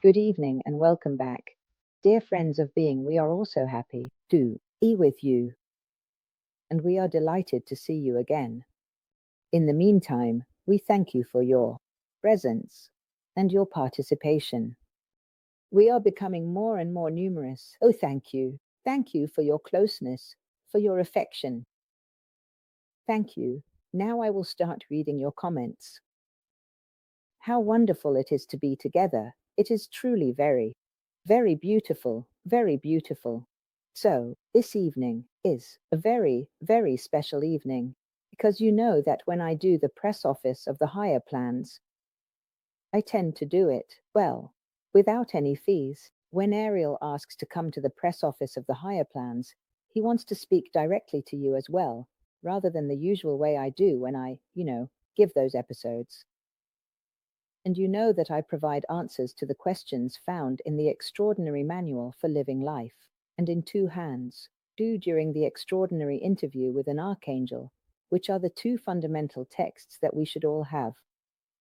Good evening and welcome back. Dear friends of being, we are also happy to be with you, and we are delighted to see you again. In the meantime, we thank you for your presence and your participation. We are becoming more and more numerous. Oh, thank you. Thank you for your closeness, for your affection. Thank you. Now I will start reading your comments. How wonderful it is to be together. It is truly very, very beautiful, very beautiful. So, this evening is a very, very special evening, because you know that when I do the press office of the higher plans, I tend to do it, well, without any fees. When Ariel asks to come to the press office of the higher plans, he wants to speak directly to you as well, rather than the usual way I do when I, give those episodes. And you know that I provide answers to the questions found in the Extraordinary Manual for Living Life, and in two hands, during the extraordinary interview with an Archangel, which are the two fundamental texts that we should all have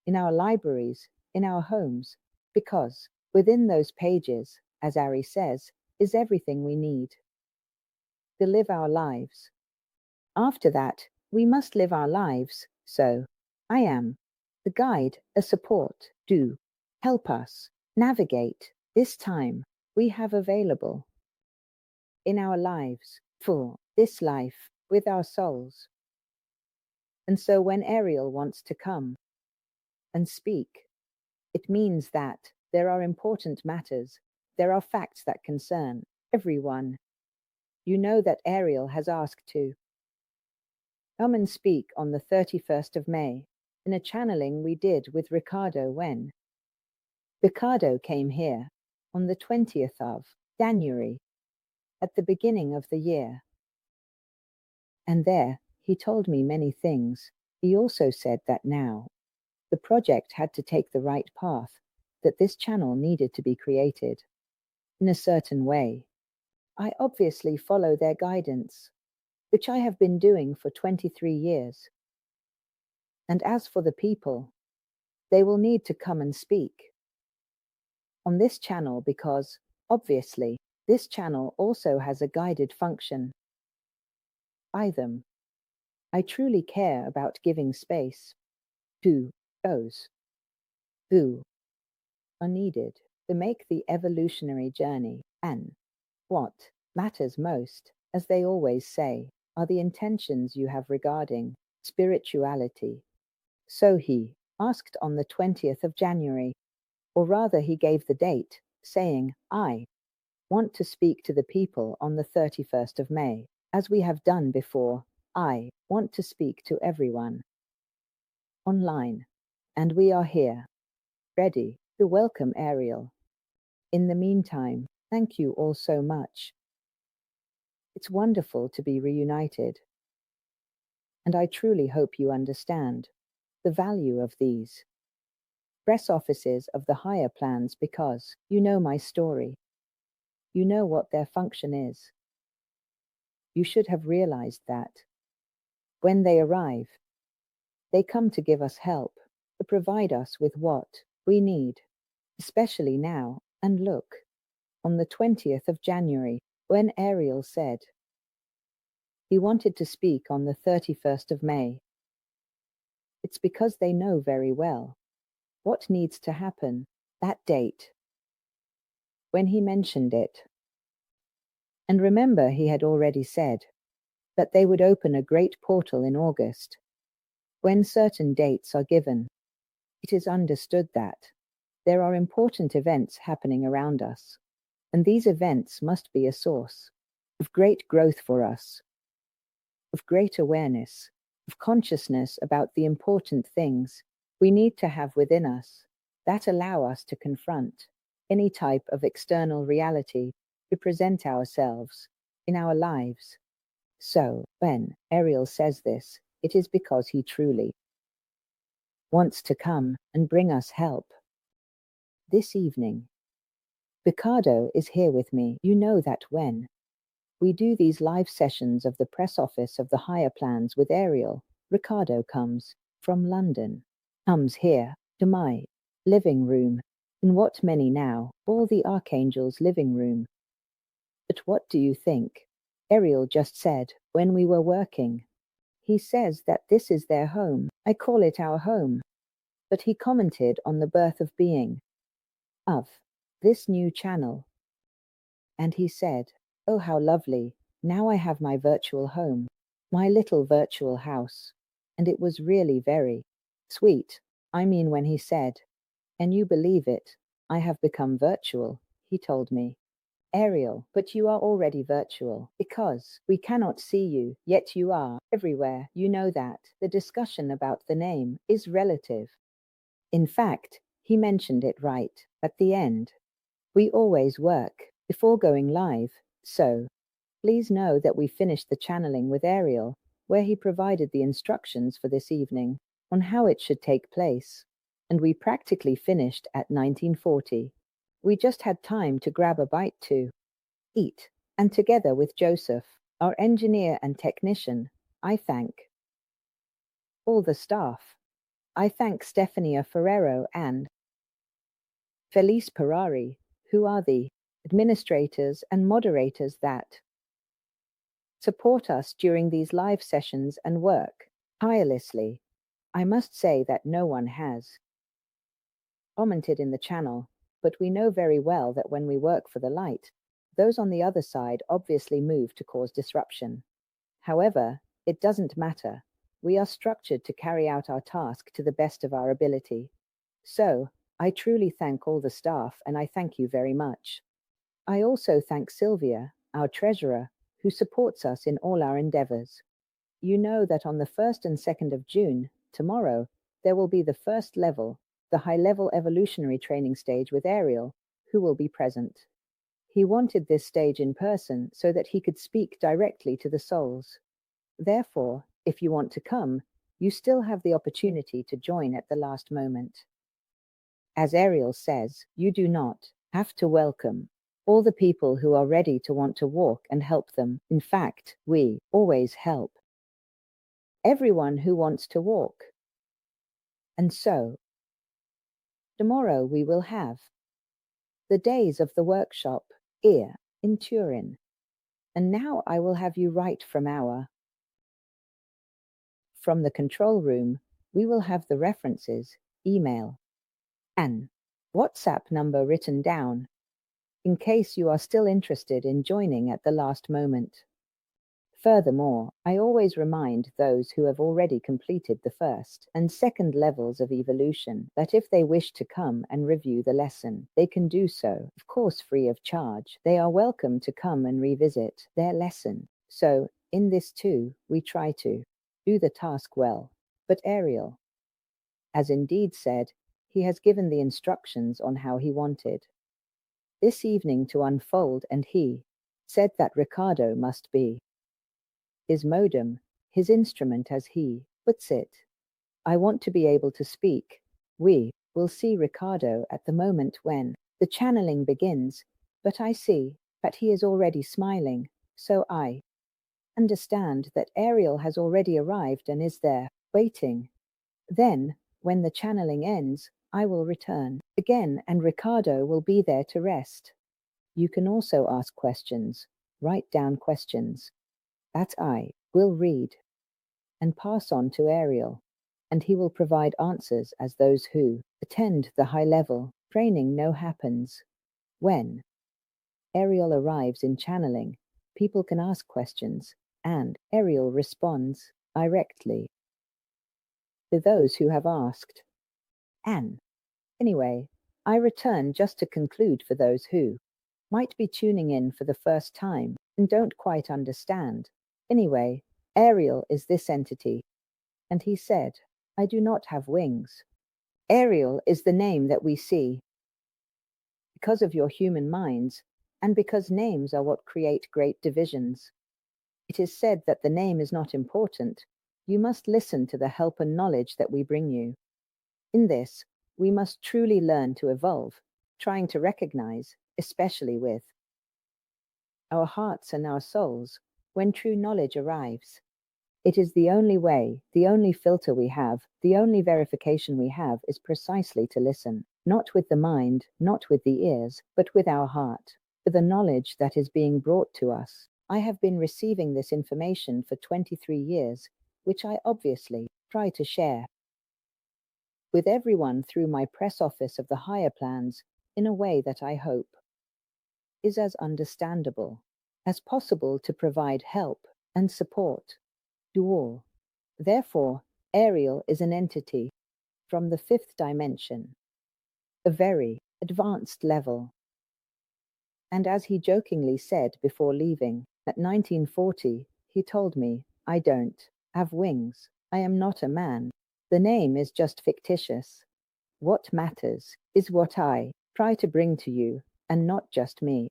in our libraries, in our homes, because within those pages, as Ari says, is everything we need to live our lives. After that, we must live our lives, so I am the guide, a support, to help us navigate this time we have available in our lives for this life with our souls. And so when Ariel wants to come and speak, it means that there are important matters, there are facts that concern everyone. You know that Ariel has asked to come and speak on the 31st of May. In a channeling we did with Riccardo when Riccardo came here on the 20th of January at the beginning of the year. And there he told me many things. He also said that now the project had to take the right path, that this channel needed to be created in a certain way. I obviously follow their guidance, which I have been doing for 23 years. And as for the people, they will need to come and speak on this channel because, obviously, this channel also has a guided function by them. I truly care about giving space to those who are needed to make the evolutionary journey, and what matters most, as they always say, are the intentions you have regarding spirituality. So he asked on the 20th of January, or rather he gave the date, saying, I want to speak to the people on the 31st of May. As we have done before, I want to speak to everyone online. And we are here, ready to welcome Ariel. In the meantime, thank you all so much. It's wonderful to be reunited. And I truly hope you understand the value of these press offices of the higher plans because you know my story. You know what their function is. You should have realized that when they arrive, they come to give us help, to provide us with what we need, especially now. And look, on the 20th of January, when Ariel said he wanted to speak on the 31st of May, it's because they know very well what needs to happen that date when he mentioned it. And remember, he had already said that they would open a great portal in August. When certain dates are given, it is understood that there are important events happening around us, and these events must be a source of great growth for us, of great awareness, of consciousness about the important things we need to have within us that allow us to confront any type of external reality to present ourselves in our lives. So, when Ariel says this, it is because he truly wants to come and bring us help. This evening, Riccardo is here with me. You know that when we do these live sessions of the press office of the higher plans with Ariel, Riccardo comes from London, comes here to my living room in what many now call the Archangel's living room. But what do you think? Ariel just said when we were working. He says that this is their home. I call it our home. But he commented on the birth of being of this new channel. And he said, "Oh, how lovely. Now I have my virtual home, my little virtual house." And it was really very sweet. I mean, when he said, "Can you believe it? I have become virtual," he told me. "Ariel, but you are already virtual because we cannot see you, yet you are everywhere. You know that the discussion about the name is relative." In fact, he mentioned it right at the end. We always work before going live, so please know that we finished the channeling with Ariel, where he provided the instructions for this evening on how it should take place, and we practically finished at 1940. We just had time to grab a bite to eat, and together with Joseph, our engineer and technician, I thank all the staff. I thank Stefania Ferrero and Felice Perari, who are the administrators and moderators that support us during these live sessions and work tirelessly. I must say that no one has commented in the channel, but we know very well that when we work for the light, those on the other side obviously move to cause disruption. However, it doesn't matter. We are structured to carry out our task to the best of our ability. So, I truly thank all the staff, and I thank you very much. I also thank Sylvia, our treasurer, who supports us in all our endeavors. You know that on the 1st and 2nd of June, tomorrow, there will be the first level, the high-level evolutionary training stage with Ariel, who will be present. He wanted this stage in person so that he could speak directly to the souls. Therefore, if you want to come, you still have the opportunity to join at the last moment. As Ariel says, you do not have to welcome all the people who are ready to want to walk and help them. In fact, we always help everyone who wants to walk. And so, tomorrow we will have the days of the workshop here in Turin. And now I will have you write from the control room. We will have the references, email, and WhatsApp number written down, in case you are still interested in joining at the last moment. Furthermore, I always remind those who have already completed the first and second levels of evolution that if they wish to come and review the lesson, they can do so, of course free of charge. They are welcome to come and revisit their lesson. So, in this too, we try to do the task well. But Ariel, as indeed said, he has given the instructions on how he wanted this evening to unfold, and he said that Riccardo must be his modem, his instrument as he puts it. I want to be able to speak. We will see Riccardo at the moment when the channeling begins, but I see that he is already smiling, so I understand that Ariel has already arrived and is there, waiting. Then, when the channeling ends, I will return again and Riccardo will be there to rest. You can also ask questions, write down questions that I will read and pass on to Ariel, and he will provide answers as those who attend the high-level training know happens. When Ariel arrives in channeling, people can ask questions, and Ariel responds directly to those who have asked. And anyway, I return just to conclude for those who might be tuning in for the first time and don't quite understand. Anyway, Ariel is this entity. And he said, I do not have wings. Ariel is the name that we see because of your human minds, and because names are what create great divisions. It is said that the name is not important. You must listen to the help and knowledge that we bring you. In this, we must truly learn to evolve, trying to recognize, especially with our hearts and our souls, when true knowledge arrives. It is the only way, the only filter we have, the only verification we have is precisely to listen. not with the mind, not with the ears, but with our heart, for the knowledge that is being brought to us. I have been receiving this information for 23 years, which I obviously try to share with everyone through my press office of the higher plans in a way that I hope is as understandable as possible to provide help and support to all. Therefore, Ariel is an entity from the fifth dimension, a very advanced level. And as he jokingly said before leaving, at 1940, he told me, I don't have wings. I am not a man. The name is just fictitious. What matters is what I try to bring to you, and not just me.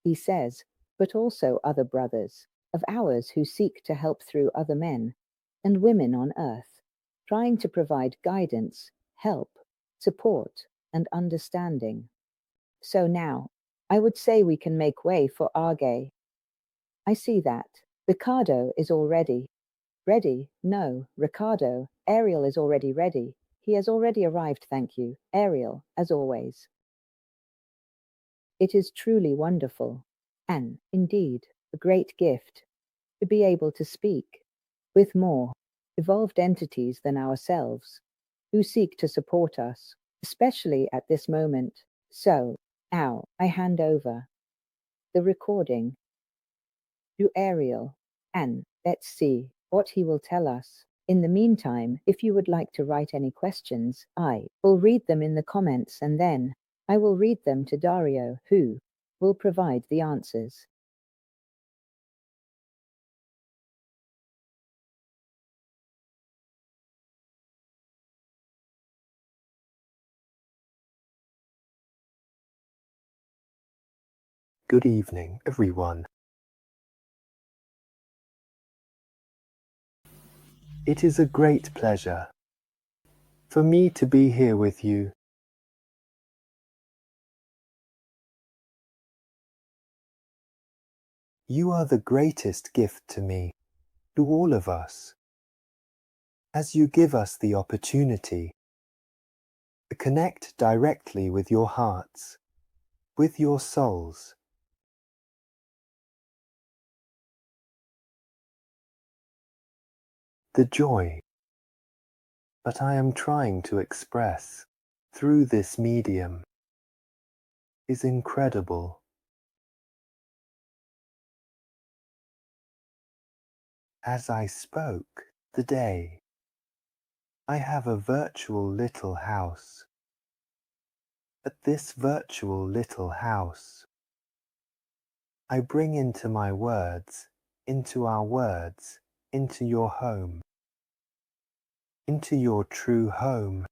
He says, but also other brothers of ours who seek to help through other men and women on earth, trying to provide guidance, help, support, and understanding. So now, I would say we can make way for Arge. I see that. Riccardo is already ready. No, Riccardo, Ariel is already ready. He has already arrived, thank you, Ariel, as always. It is truly wonderful, and, indeed, a great gift, to be able to speak with more evolved entities than ourselves, who seek to support us, especially at this moment. So, now, I hand over the recording to Ariel, and let's see what he will tell us. In the meantime, if you would like to write any questions, I will read them in the comments and then I will read them to Dario, who will provide the answers. Good evening, everyone. It is a great pleasure for me to be here with you. You are the greatest gift to me, to all of us, as you give us the opportunity to connect directly with your hearts, with your souls. The joy that I am trying to express through this medium is incredible. As I spoke today, I have a virtual little house. At this virtual little house, I bring into my words, into our words, into your home, into your true home,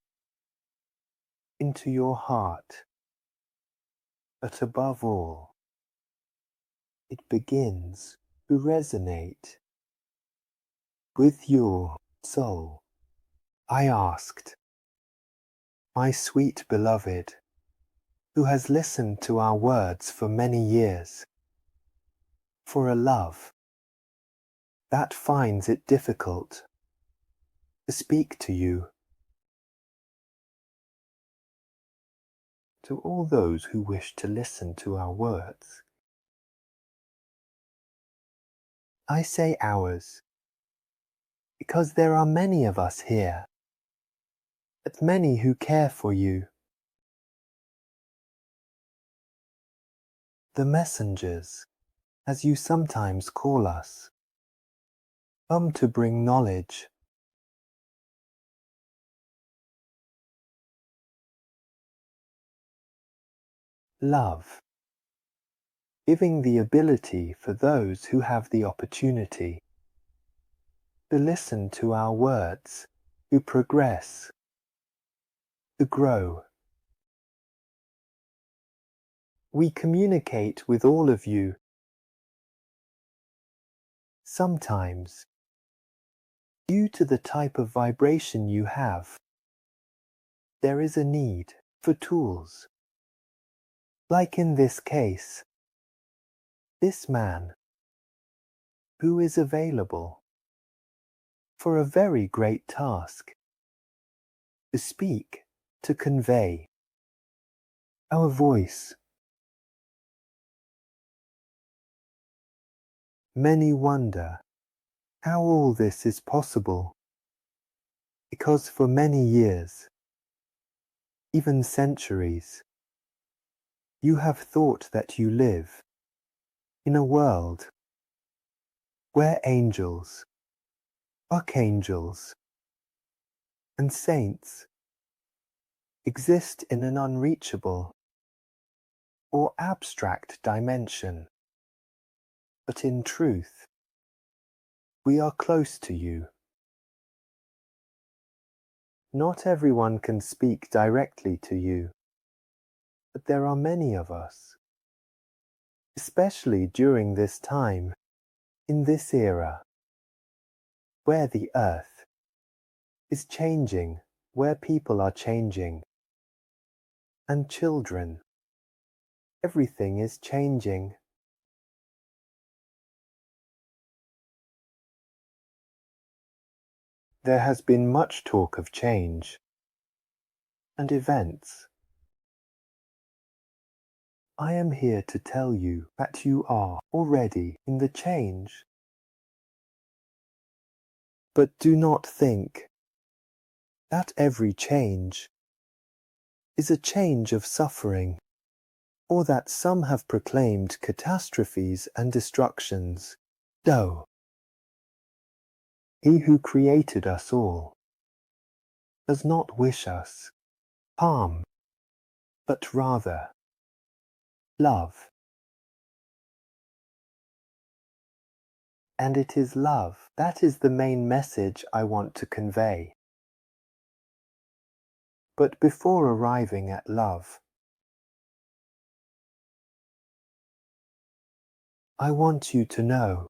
into your heart. But above all, it begins to resonate with your soul. I asked, my sweet beloved, who has listened to our words for many years, for a love that finds it difficult to speak to you. To all those who wish to listen to our words, I say ours, because there are many of us here, but many who care for you. The messengers, as you sometimes call us, come to bring knowledge, love, giving the ability for those who have the opportunity to listen to our words, to progress, to grow. We communicate with all of you. Sometimes, due to the type of vibration you have, there is a need for tools. Like in this case, this man, who is available for a very great task, to speak, to convey, our voice. Many wonder how all this is possible, because for many years, even centuries, you have thought that you live in a world where angels, archangels, and saints exist in an unreachable or abstract dimension. But in truth, we are close to you. Not everyone can speak directly to you, but there are many of us, especially during this time, in this era, where the earth is changing, where people are changing, and children, everything is changing. There has been much talk of change and events. I am here to tell you that you are already in the change. But do not think that every change is a change of suffering, or that some have proclaimed catastrophes and destructions. No. He who created us all does not wish us harm, but rather love. And it is love that is the main message I want to convey. But before arriving at love, I want you to know,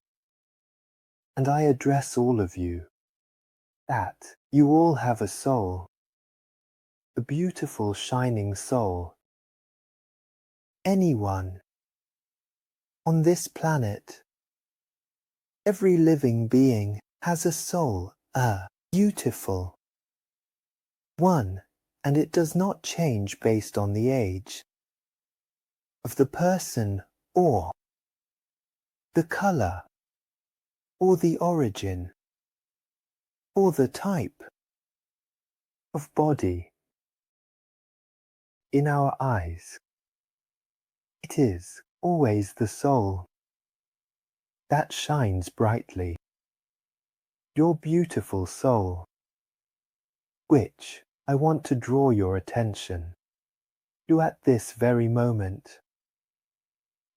and I address all of you, that you all have a soul, a beautiful shining soul. Anyone on this planet, every living being has a soul, a beautiful one, and it does not change based on the age of the person or the color or the origin or the type of body. In our eyes, it is always the soul that shines brightly, your beautiful soul, which I want to draw your attention to at this very moment,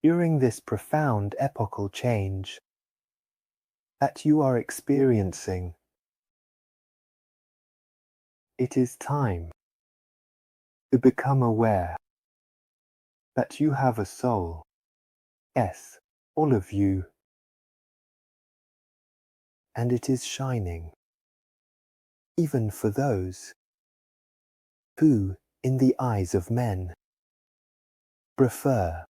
during this profound epochal change that you are experiencing. It is time to become aware that you have a soul. Yes, all of you. And it is shining, even for those who, in the eyes of men, prefer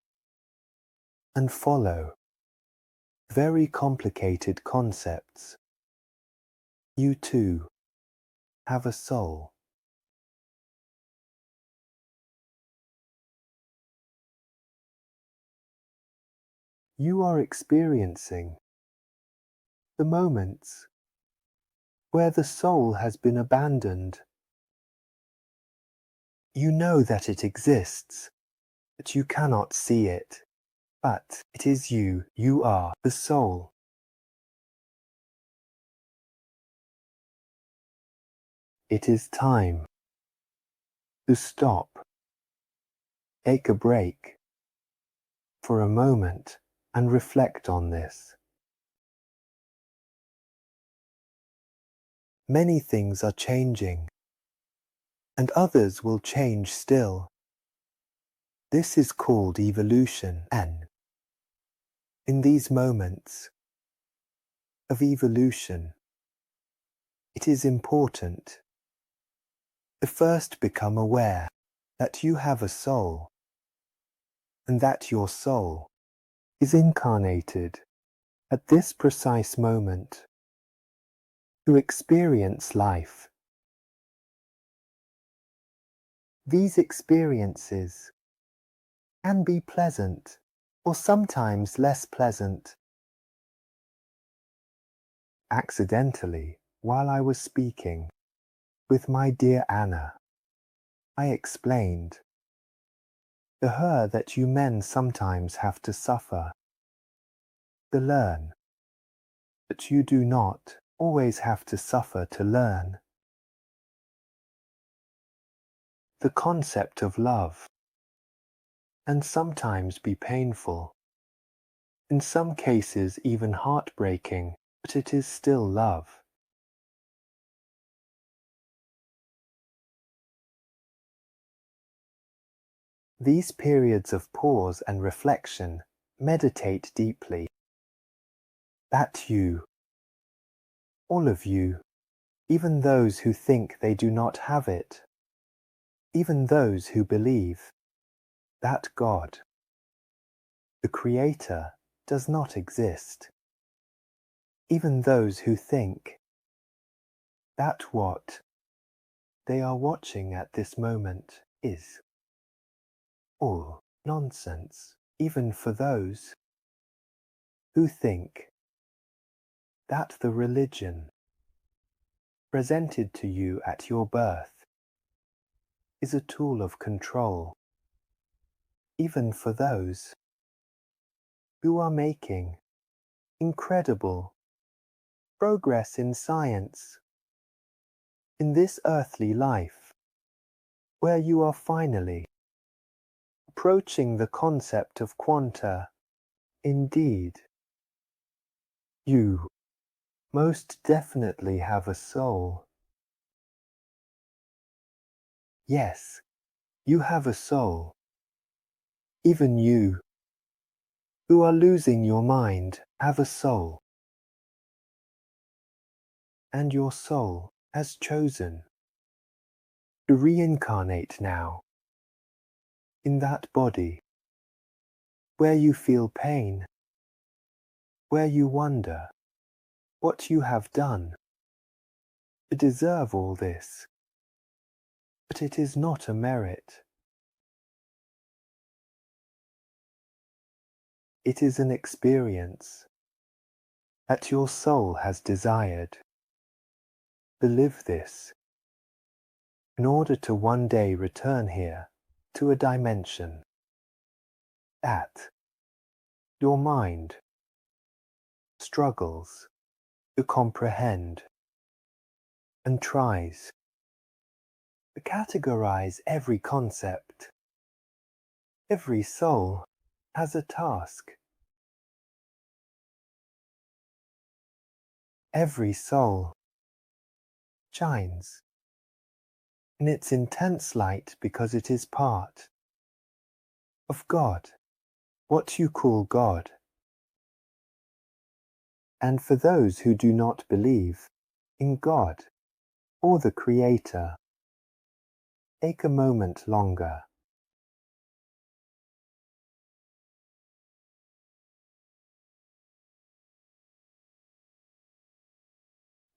and follow very complicated concepts. You too have a soul. You are experiencing the moments where the soul has been abandoned. You know that it exists, but you cannot see it. But it is you, you are the soul. It is time to stop, take a break for a moment and reflect on this. Many things are changing, and others will change still. This is called evolution, and in these moments of evolution, it is important to first become aware that you have a soul, and that your soul is incarnated at this precise moment to experience life. These experiences can be pleasant, or sometimes less pleasant. Accidentally, while I was speaking with my dear Anna, I explained to her that you men sometimes have to suffer to learn, but you do not always have to suffer to learn. The concept of love can sometimes be painful, in some cases even heartbreaking, but it is still love. These periods of pause and reflection, meditate deeply. That you, all of you, even those who think they do not have it, even those who believe that God, the Creator, does not exist, even those who think that what they are watching at this moment is all nonsense, even for those who think that the religion presented to you at your birth is a tool of control, even for those who are making incredible progress in science in this earthly life, where you are finally approaching the concept of quanta. Indeed, you most definitely have a soul. Yes, you have a soul. Even you, who are losing your mind, have a soul. And your soul has chosen to reincarnate now in that body where you feel pain, where you wonder what you have done to deserve all this. But it is not a merit. It is an experience that your soul has desired to live this in order to one day return here to a dimension that your mind struggles to comprehend and tries to categorize every concept. Every soul has a task. Every soul shines in its intense light because it is part of God, what you call God. And for those who do not believe in God or the Creator, take a moment longer.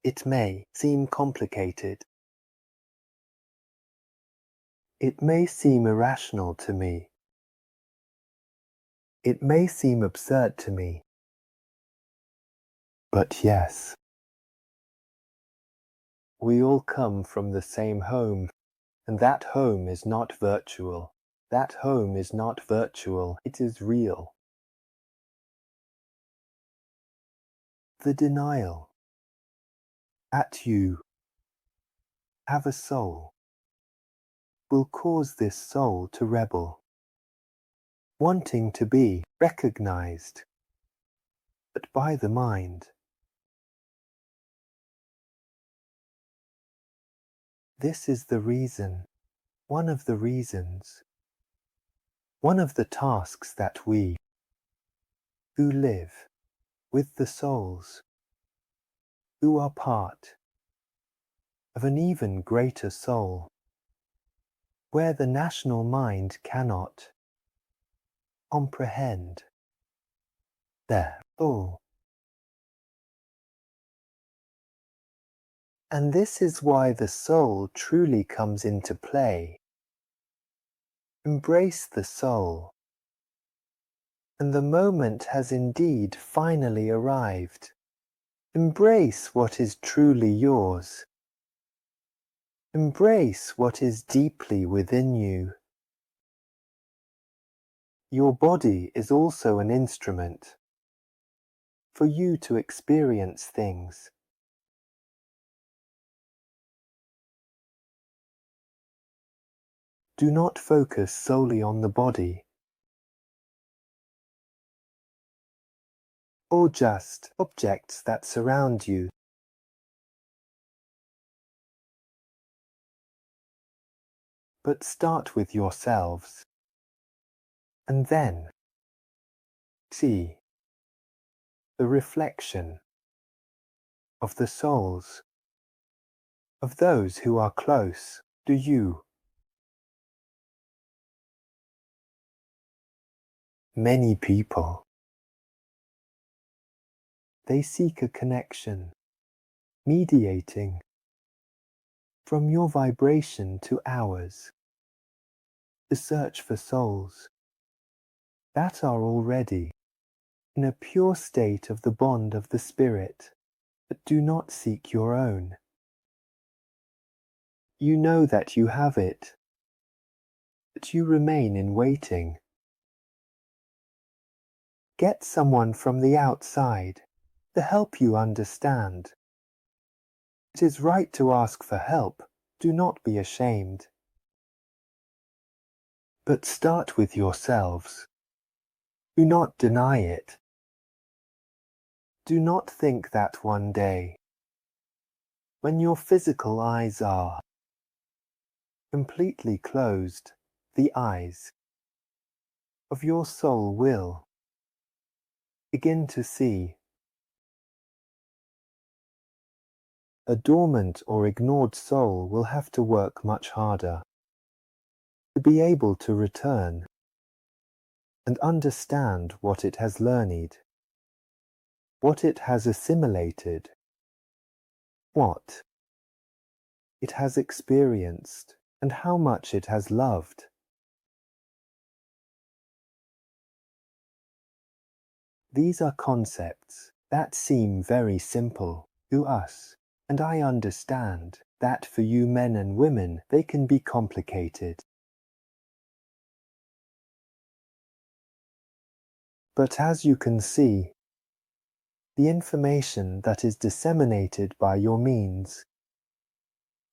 It may seem complicated. It may seem irrational to me. It may seem absurd to me. But yes, we all come from the same home, and that home is not virtual. That home is not virtual, it is real. The denial that you have a soul will cause this soul to rebel, wanting to be recognized, but by the mind. This is the reason, one of the reasons, one of the tasks that we, who live with the souls, who are part of an even greater soul, where the national mind cannot comprehend their soul. And this is why the soul truly comes into play. Embrace the soul and the moment has indeed finally arrived. Embrace what is truly yours. Embrace what is deeply within you. Your body is also an instrument for you to experience things. Do not focus solely on the body, or just objects that surround you. But start with yourselves, and then see the reflection of the souls of those who are close to you. Many people, they seek a connection, mediating from your vibration to ours, to search for souls that are already in a pure state of the bond of the Spirit, but do not seek your own. You know that you have it, but you remain in waiting. Get someone from the outside to help you understand. It is right to ask for help. Do not be ashamed. But start with yourselves. Do not deny it. Do not think that one day, when your physical eyes are completely closed, the eyes of your soul will begin to see. A dormant or ignored soul will have to work much harder to be able to return and understand what it has learned, what it has assimilated, what it has experienced, and how much it has loved. These are concepts that seem very simple to us, and I understand that for you men and women they can be complicated. But as you can see, the information that is disseminated by your means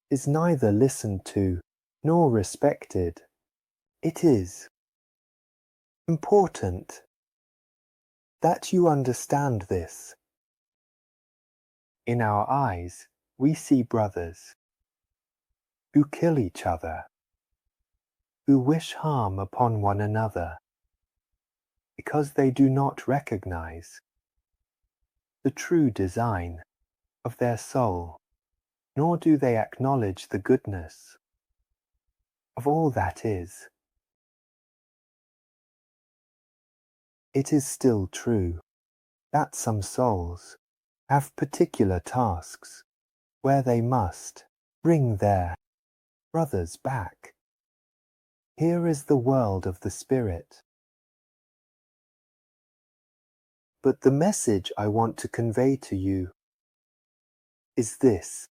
is neither listened to nor respected. It is important that you understand this. In our eyes, we see brothers who kill each other, who wish harm upon one another, because they do not recognize the true design of their soul, nor do they acknowledge the goodness of all that is. It is still true that some souls have particular tasks where they must bring their brothers back. Here is the world of the Spirit. But the message I want to convey to you is this: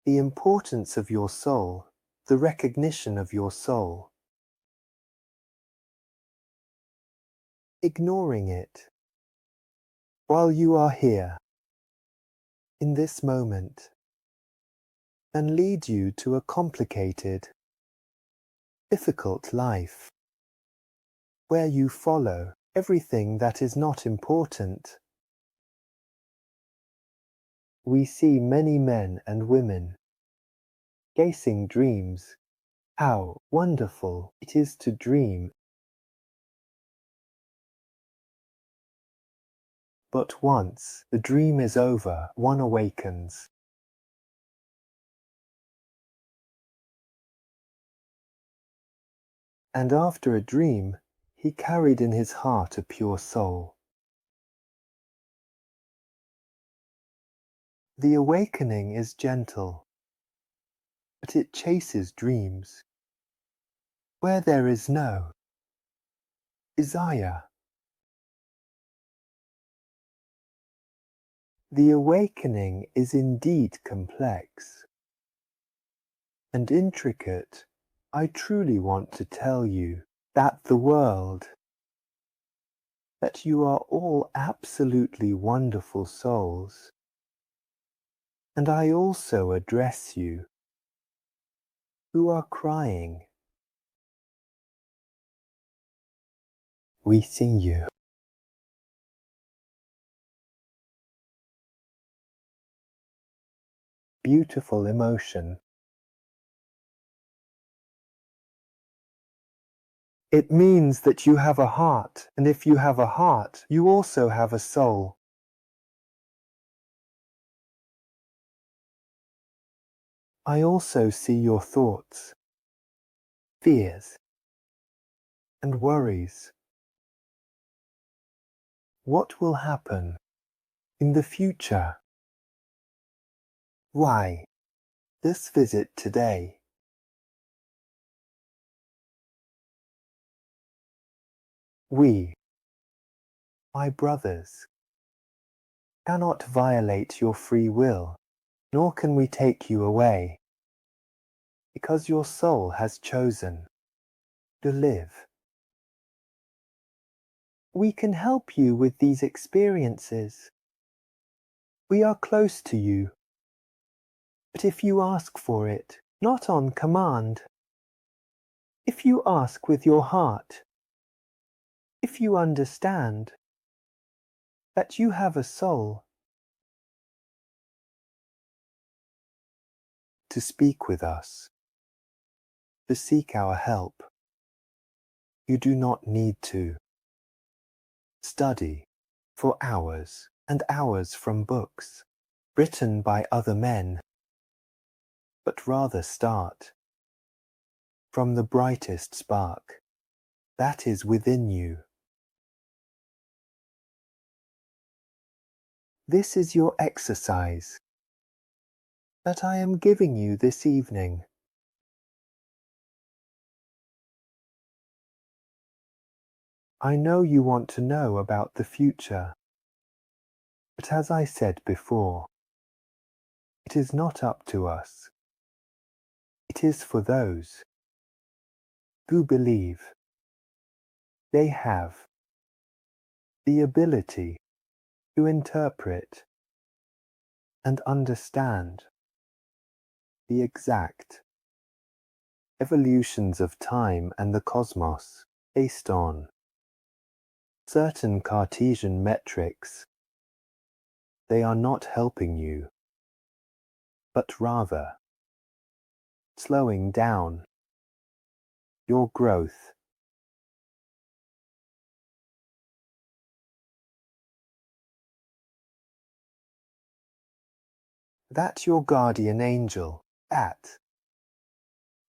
the importance of your soul, the recognition of your soul. Ignoring it while you are here, in this moment, can lead you to a complicated, difficult life, where you follow everything that is not important. We see many men and women chasing dreams. How wonderful it is to dream. But once the dream is over, one awakens. And after a dream, he carried in his heart a pure soul. The awakening is gentle, but it chases dreams. Where there is no desire The awakening is indeed complex and intricate. I truly want to tell you that the world, that you are all absolutely wonderful souls, and I also address you who are crying. We see you. Beautiful emotion. It means that you have a heart, and if you have a heart, you also have a soul. I also see your thoughts, fears, and worries. What will happen in the future? Why this visit today? We, my brothers, cannot violate your free will, nor can we take you away, because your soul has chosen to live. We can help you with these experiences. We are close to you. But if you ask for it, not on command, if you ask with your heart, if you understand that you have a soul, to speak with us, to seek our help, you do not need to study for hours and hours from books written by other men, but rather start from the brightest spark that is within you. This is your exercise that I am giving you this evening. I know you want to know about the future, but as I said before, it is not up to us. It is for those who believe they have the ability to interpret and understand the exact evolutions of time and the cosmos based on certain Cartesian metrics. They are not helping you, but rather slowing down your growth. That your guardian angel, that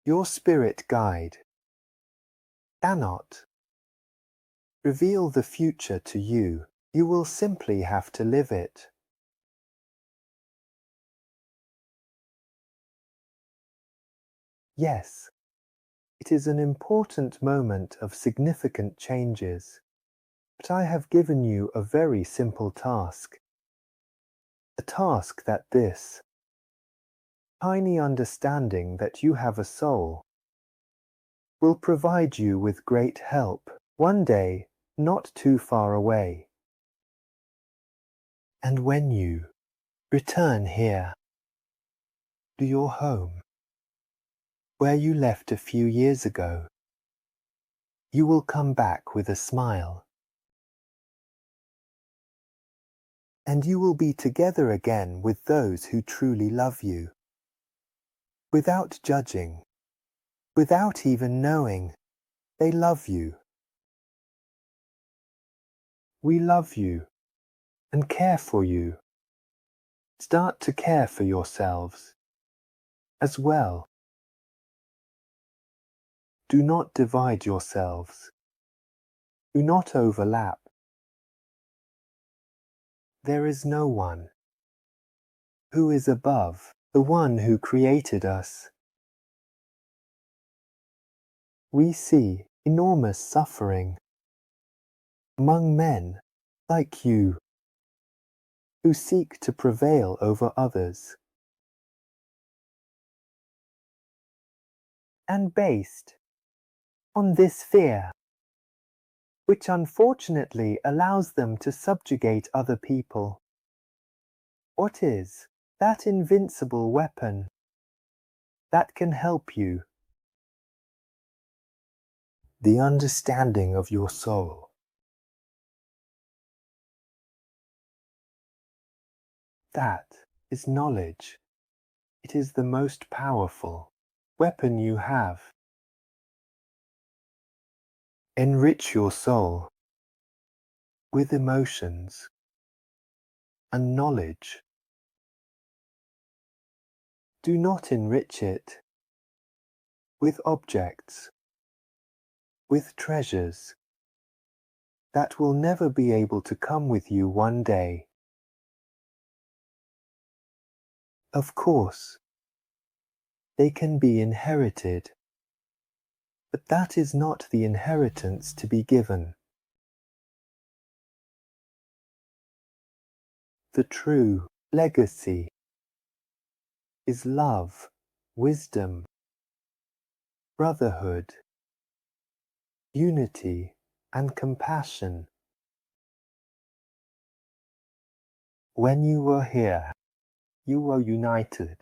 your spirit guide, cannot reveal the future to you. You will simply have to live it. Yes, it is an important moment of significant changes, but I have given you a very simple task. A task that this tiny understanding that you have a soul will provide you with great help one day not too far away. And when you return here to your home, where you left a few years ago, you will come back with a smile. And you will be together again with those who truly love you, without judging, without even knowing they love you. We love you and care for you. Start to care for yourselves as well. Do not divide yourselves. Do not overlap. There is no one who is above the one who created us. We see enormous suffering among men like you. who seek to prevail over others, and based on this fear, which unfortunately allows them to subjugate other people. What is that invincible weapon that can help you? The understanding of your soul. That is knowledge. It is the most powerful weapon you have. Enrich your soul with emotions and knowledge. Do not enrich it with objects, with treasures that will never be able to come with you one day. Of course, they can be inherited, but that is not the inheritance to be given. The true legacy is love, wisdom, brotherhood, unity, and compassion. When you were here, you were united.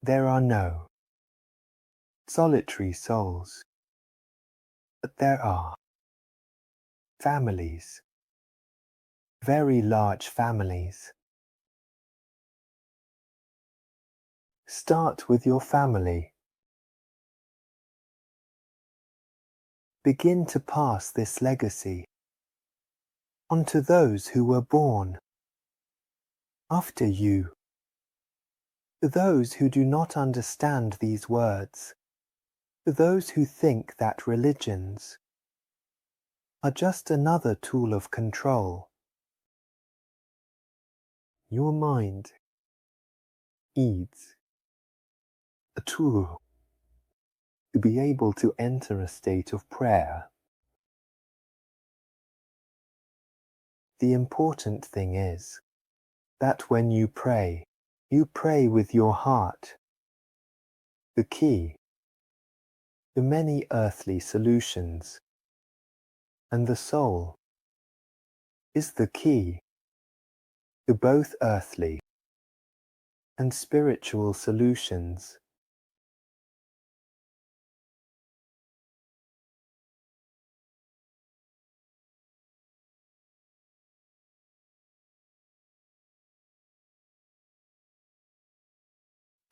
There are no solitary souls, but there are families, very large families. Start with your family. Begin to pass this legacy on to those who were born after you, to those who do not understand these words, to those who think that religions are just another tool of control. Your mind needs a tool to be able to enter a state of prayer. The important thing is that when you pray with your heart. The key to many earthly solutions, and the soul is the key to both earthly and spiritual solutions.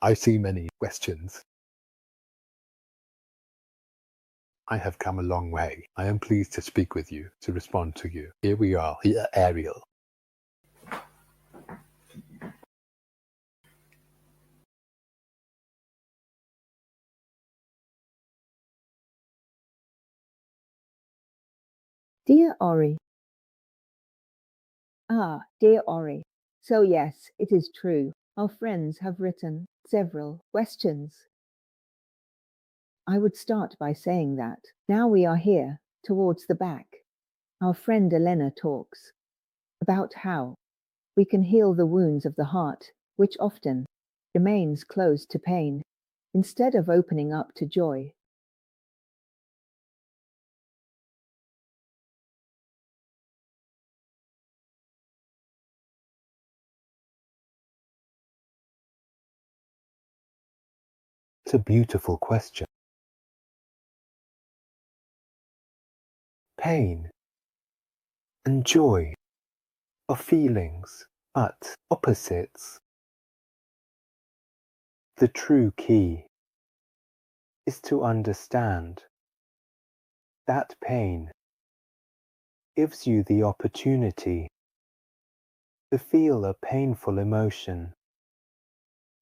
I see many questions. I have come a long way. I am pleased to speak with you, to respond to you. Here we are, here Ariel. Dear Ori. Dear Ori. So yes, it is true. Our friends have written several questions. I would start by saying that now we are here, towards the back. Our friend Elena talks about how we can heal the wounds of the heart, which often remains closed to pain, instead of opening up to joy. It's a beautiful question. Pain and joy are feelings, but opposites. The true key is to understand that pain gives you the opportunity to feel a painful emotion,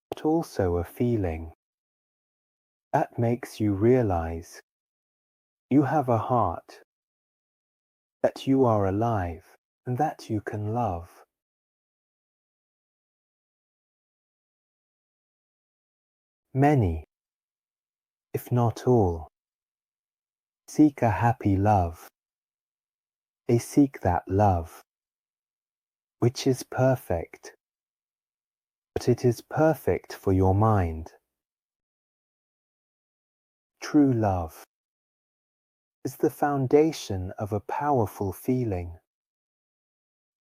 but also a feeling that makes you realize you have a heart, that you are alive, and that you can love. Many, if not all, seek a happy love. They seek that love which is perfect, but it is perfect for your mind. True love is the foundation of a powerful feeling.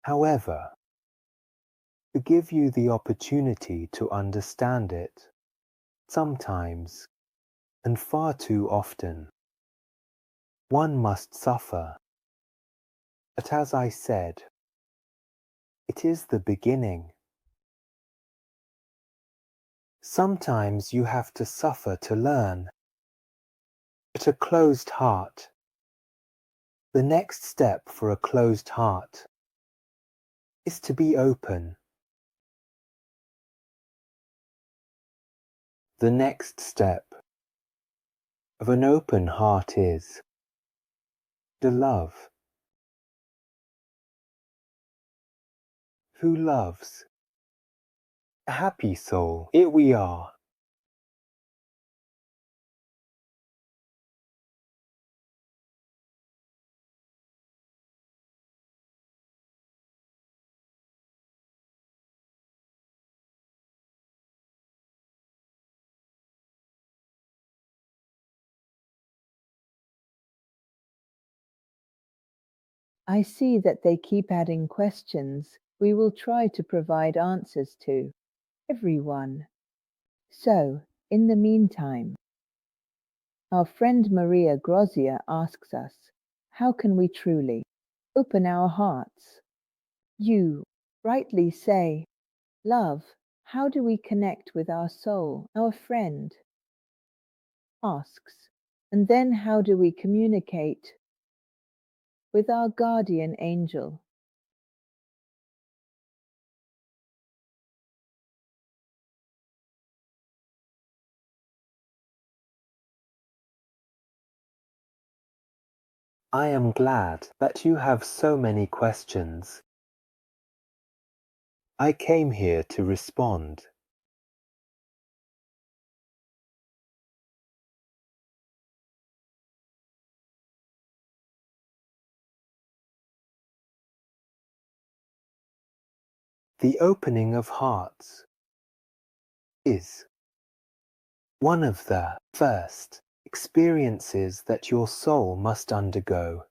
However, to give you the opportunity to understand it, sometimes, and far too often, one must suffer. But as I said, it is the beginning. Sometimes you have to suffer to learn. But a closed heart, the next step for a closed heart, is to be open. The next step of an open heart is to love. Who loves? A happy soul. Here we are. I see that they keep adding questions we will try to provide answers to, everyone. So, in the meantime, our friend Maria Grozia asks us, how can we truly open our hearts? You rightly say, love, how do we connect with our soul, our friend? Asks, and then how do we communicate with our guardian angel? I am glad that you have so many questions. I came here to respond. The opening of hearts is one of the first experiences that your soul must undergo.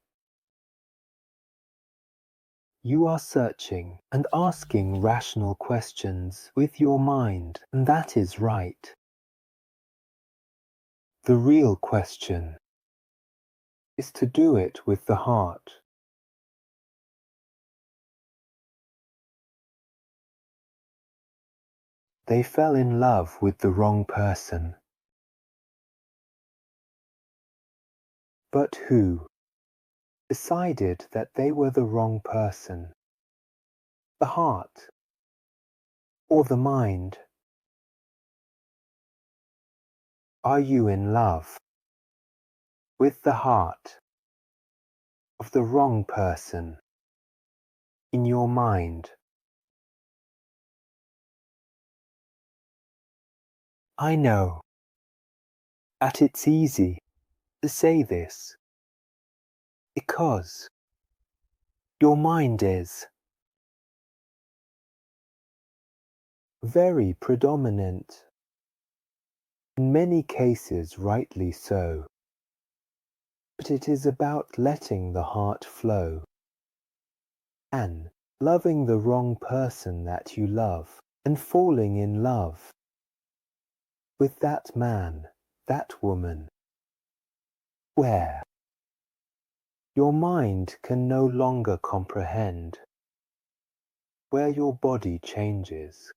You are searching and asking rational questions with your mind, and that is right. The real question is to do it with the heart. They fell in love with the wrong person. But who decided that they were the wrong person? The heart or the mind? Are you in love with the heart of the wrong person in your mind? I know that it's easy to say this because your mind is very predominant, in many cases rightly so, but it is about letting the heart flow and loving the wrong person that you love and falling in love with that man, that woman, where your mind can no longer comprehend, where your body changes,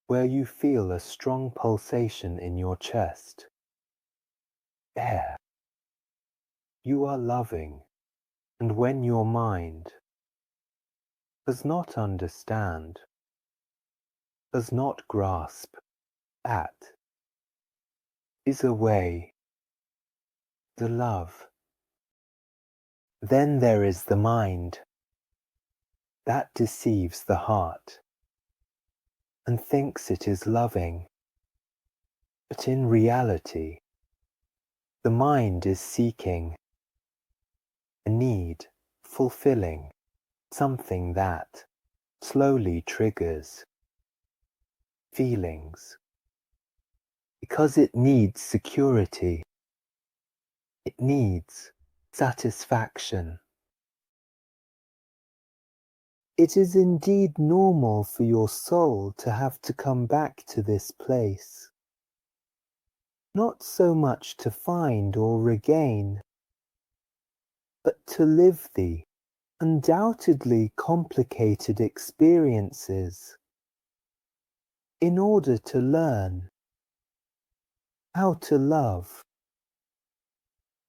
where you feel a strong pulsation in your chest. There, you are loving, and when your mind does not understand, does not grasp, that is a way, the love. Then there is the mind that deceives the heart and thinks it is loving, but in reality, the mind is seeking a need, fulfilling something that slowly triggers feelings because it needs security, it needs satisfaction. It is indeed normal for your soul to have to come back to this place, not so much to find or regain, but to live the undoubtedly complicated experiences in order to learn how to love.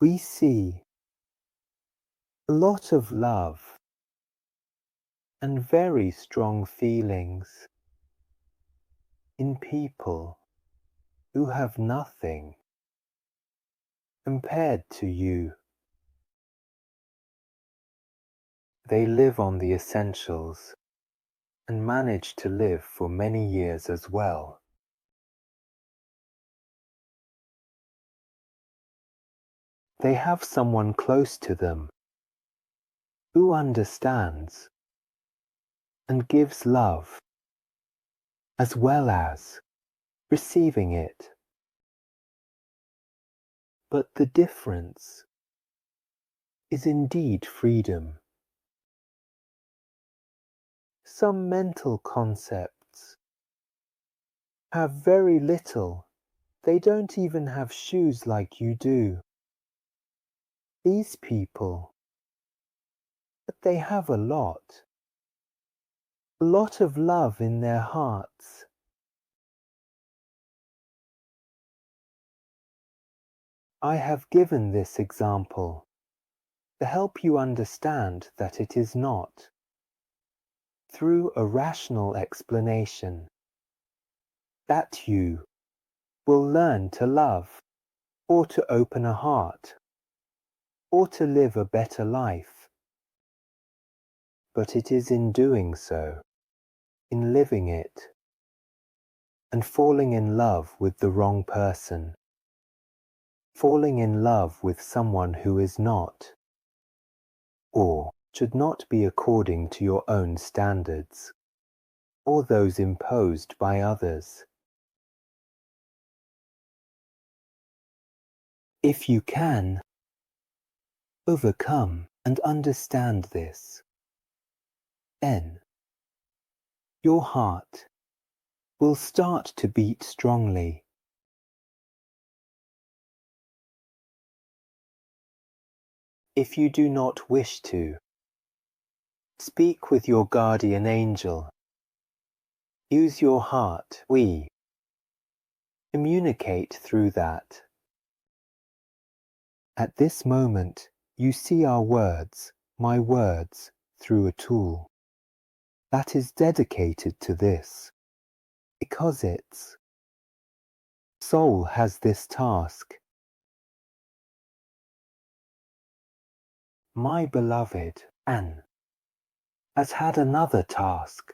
We see a lot of love and very strong feelings in people who have nothing compared to you. They live on the essentials and manage to live for many years as well. They have someone close to them who understands and gives love as well as receiving it. But the difference is indeed freedom. Some mental concepts have very little. They don't even have shoes like you do. These people, but they have a lot of love in their hearts. I have given this example to help you understand that it is not through a rational explanation that you will learn to love, or to open a heart, or to live a better life. But it is in doing so, in living it, and falling in love with the wrong person, falling in love with someone who is not, or should not be according to your own standards, or those imposed by others. If you can overcome and understand this, then your heart will start to beat strongly. If you do not wish to, speak with your guardian angel. Use your heart. We communicate through that. At this moment, you see our words, my words, through a tool that is dedicated to this, because its soul has this task. My beloved Anne has had another task.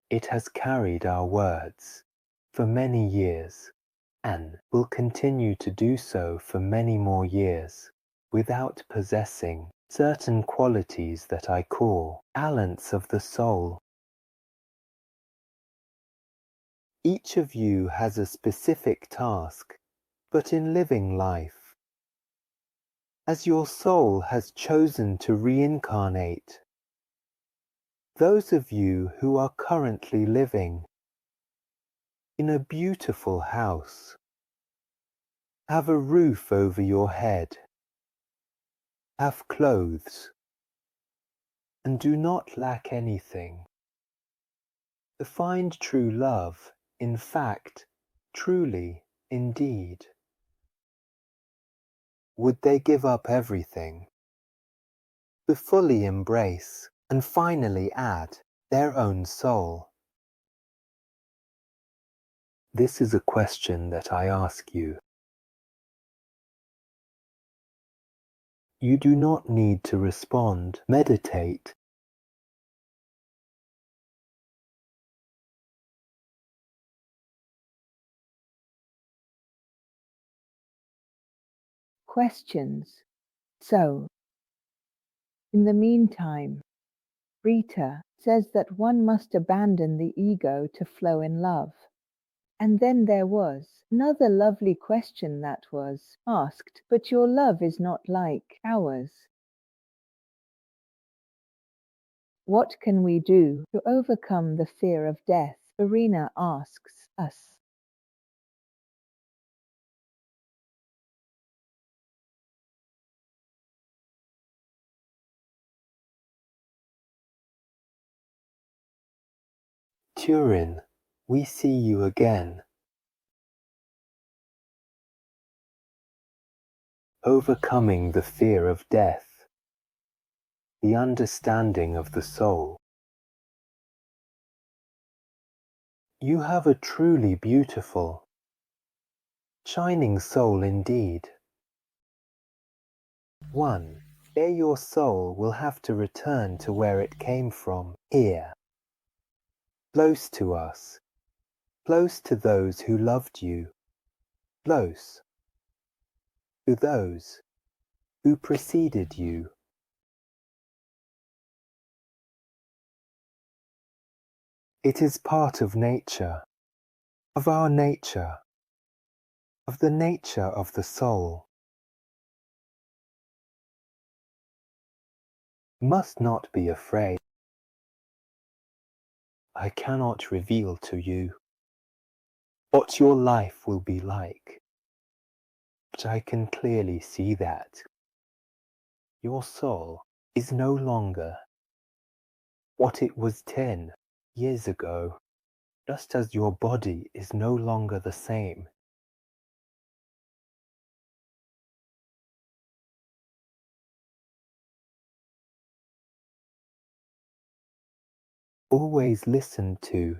It has carried our words for many years, and will continue to do so for many more years, without possessing certain qualities that I call talents of the soul. Each of you has a specific task, but in living life, as your soul has chosen to reincarnate, those of you who are currently living in a beautiful house, have a roof over your head, have clothes, and do not lack anything. To find true love, in fact, truly, indeed, would they give up everything to fully embrace and finally add their own soul? This is a question that I ask you. You do not need to respond. Meditate. Questions. So, in the meantime, Rita says that one must abandon the ego to flow in love. And then there was another lovely question that was asked, but your love is not like ours. What can we do to overcome the fear of death? Irina asks us. Turin, we see you again. Overcoming the fear of death, the understanding of the soul. You have a truly beautiful, shining soul indeed. One day your soul will have to return to where it came from, here, close to us, close to those who loved you, close to those who preceded you. It is part of nature, of our nature, of the nature of the soul. Must not be afraid. I cannot reveal to you what your life will be like, but I can clearly see that your soul is no longer what it was 10 years ago, just as your body is no longer the same. Always listen to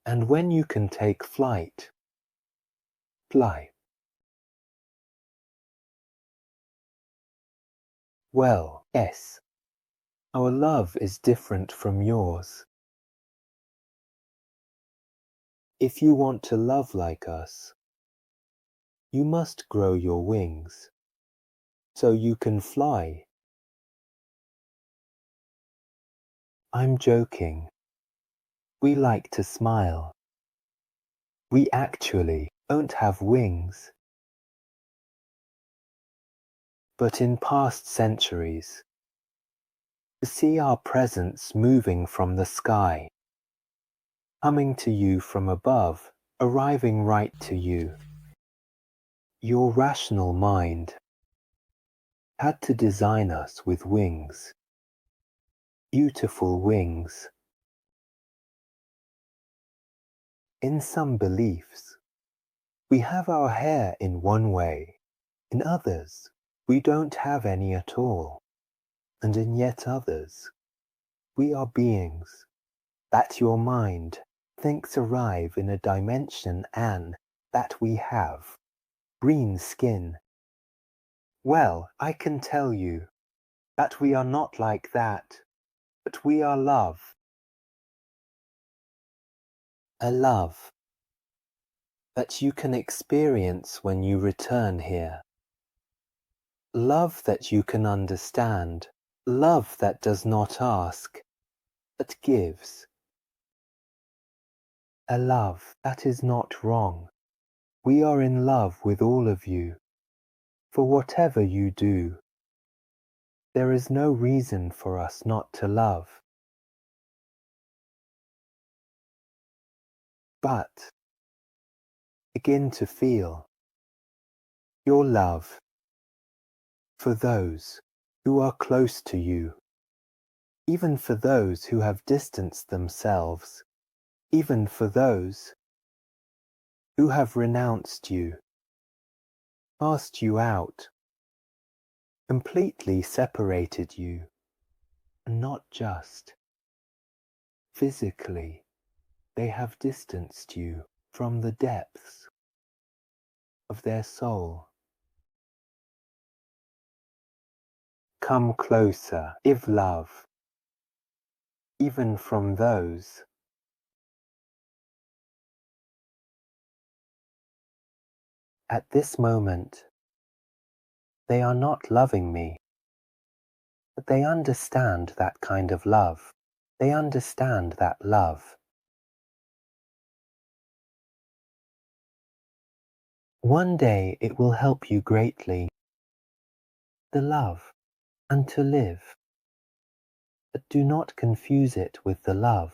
and when you can take flight, fly. Well, yes, our love is different from yours. If you want to love like us, you must grow your wings, so you can fly. I'm joking. We like to smile. We actually don't have wings. But in past centuries, to see our presence moving from the sky, coming to you from above, arriving right to you, your rational mind had to design us with wings, beautiful wings. In some beliefs, we have our hair in one way, in others, we don't have any at all, and in yet others, we are beings that your mind thinks arrive in a dimension and that we have green skin. Well, I can tell you that we are not like that, but we are love. A love that you can experience when you return here. Love that you can understand. Love that does not ask, but gives. A love that is not wrong. We are in love with all of you. For whatever you do, there is no reason for us not to love. But begin to feel your love for those who are close to you, even for those who have distanced themselves, even for those who have renounced you, cast you out, completely separated you, and not just physically, they have distanced you from the depths of their soul. Come closer, give love, even from those at this moment they are not loving me, but they understand that kind of love. They understand that love. One day it will help you greatly, the love, and to live. But do not confuse it with the love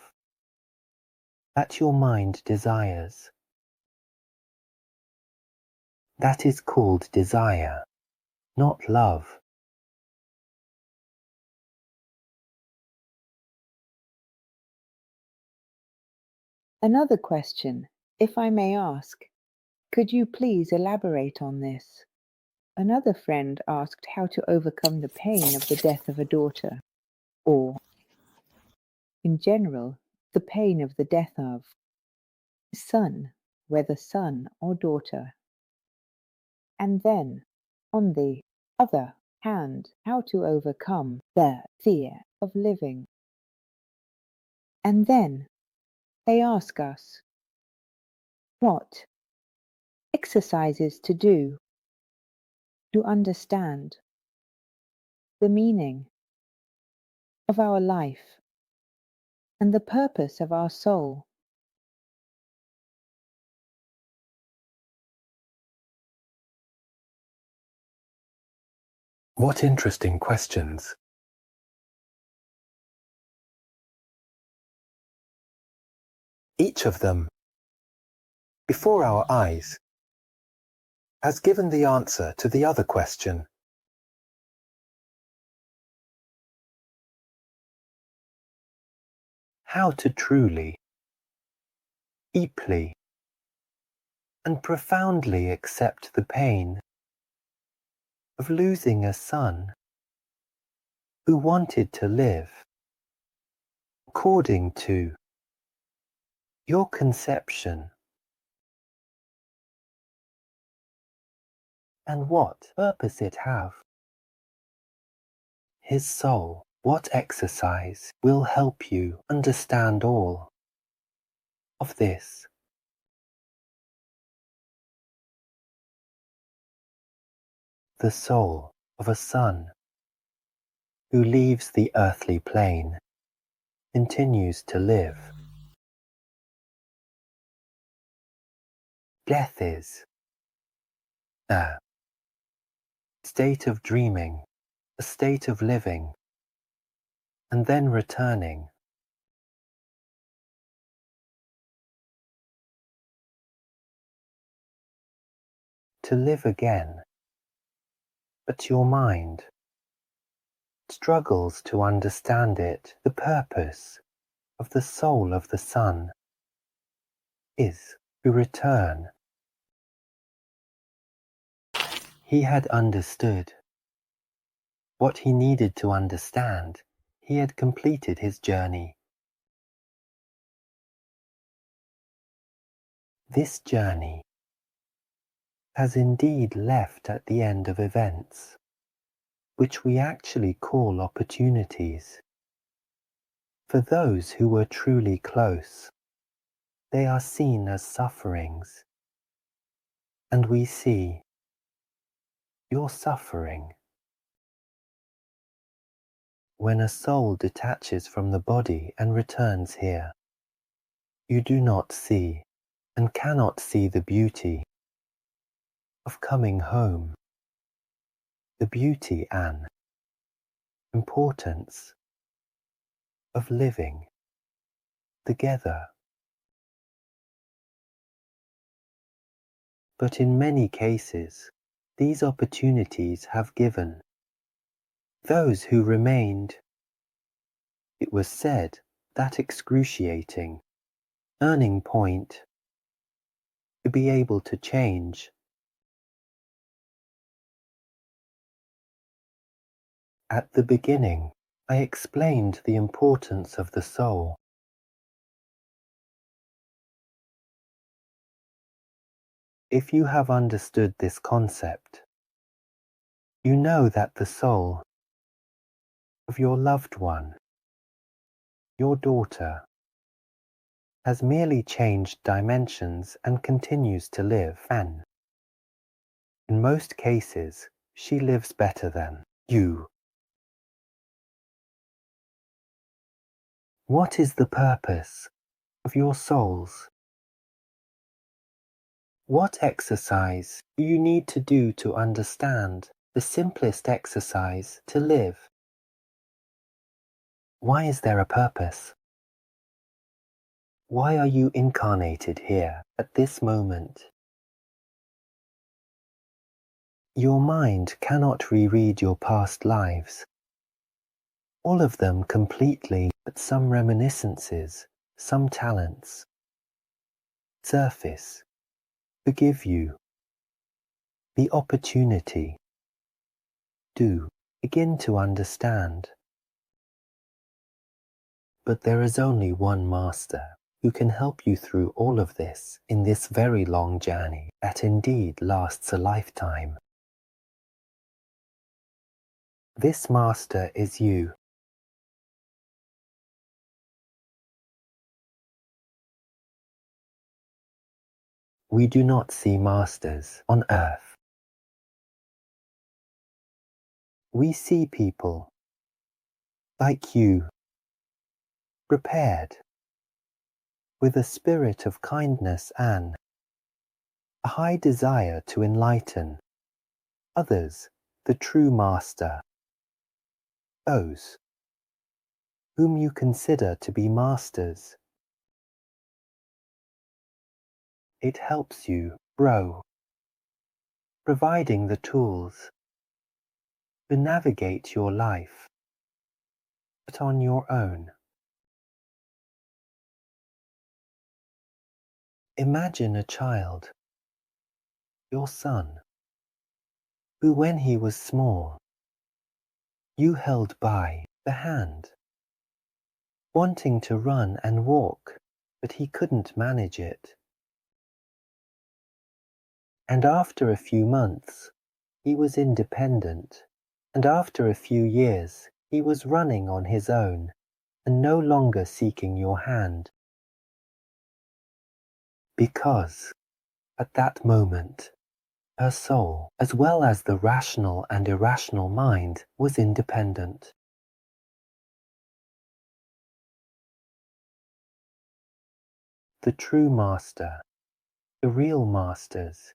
that your mind desires. That is called desire, not love. Another question, if I may ask. Could you please elaborate on this? Another friend asked how to overcome the pain of the death of a daughter, or, in general, the pain of the death of son, whether son or daughter. And then, on the other hand, how to overcome the fear of living. And then they ask us what exercises to do to understand the meaning of our life and the purpose of our soul. What interesting questions. Each of them, before our eyes, has given the answer to the other question. How to truly, deeply, and profoundly accept the pain of losing a son who wanted to live according to your conception, and what purpose it have. His soul, what exercise will help you understand all of this? The soul of a son who leaves the earthly plane continues to live. Death is a state of dreaming, a state of living, and then returning. To live again, but your mind struggles to understand it. The purpose of the soul of the Son is to return. He had understood what he needed to understand. He had completed his journey. This journey has indeed left at the end of events, which we actually call opportunities. For those who were truly close, they are seen as sufferings, and we see your suffering. When a soul detaches from the body and returns here, you do not see and cannot see the beauty of coming home, the beauty and importance of living together. But in many cases, these opportunities have given those who remained, it was said, that excruciating turning point to be able to change. At the beginning, I explained the importance of the soul. If you have understood this concept, you know that the soul of your loved one, your daughter, has merely changed dimensions and continues to live, and in most cases, She lives better than you. What is the purpose of your souls? What exercise do you need to do to understand the simplest exercise to live? Why is there a purpose? Why are you incarnated here at this moment? Your mind cannot reread your past lives, all of them completely, but some reminiscences, some talents, surface, forgive you. The opportunity, do, begin to understand. But there is only one master who can help you through all of this in this very long journey that indeed lasts a lifetime. This master is you. We do not see masters on earth. We see people like you, prepared, with a spirit of kindness and a high desire to enlighten others, the true master, those whom you consider to be masters. It helps you grow, providing the tools to navigate your life, but on your own. Imagine a child, your son, who when he was small, you held by the hand, wanting to run and walk, but he couldn't manage it. And after a few months, he was independent, and after a few years, he was running on his own, and no longer seeking your hand. Because, at that moment, her soul, as well as the rational and irrational mind, was independent. The true master, the real masters,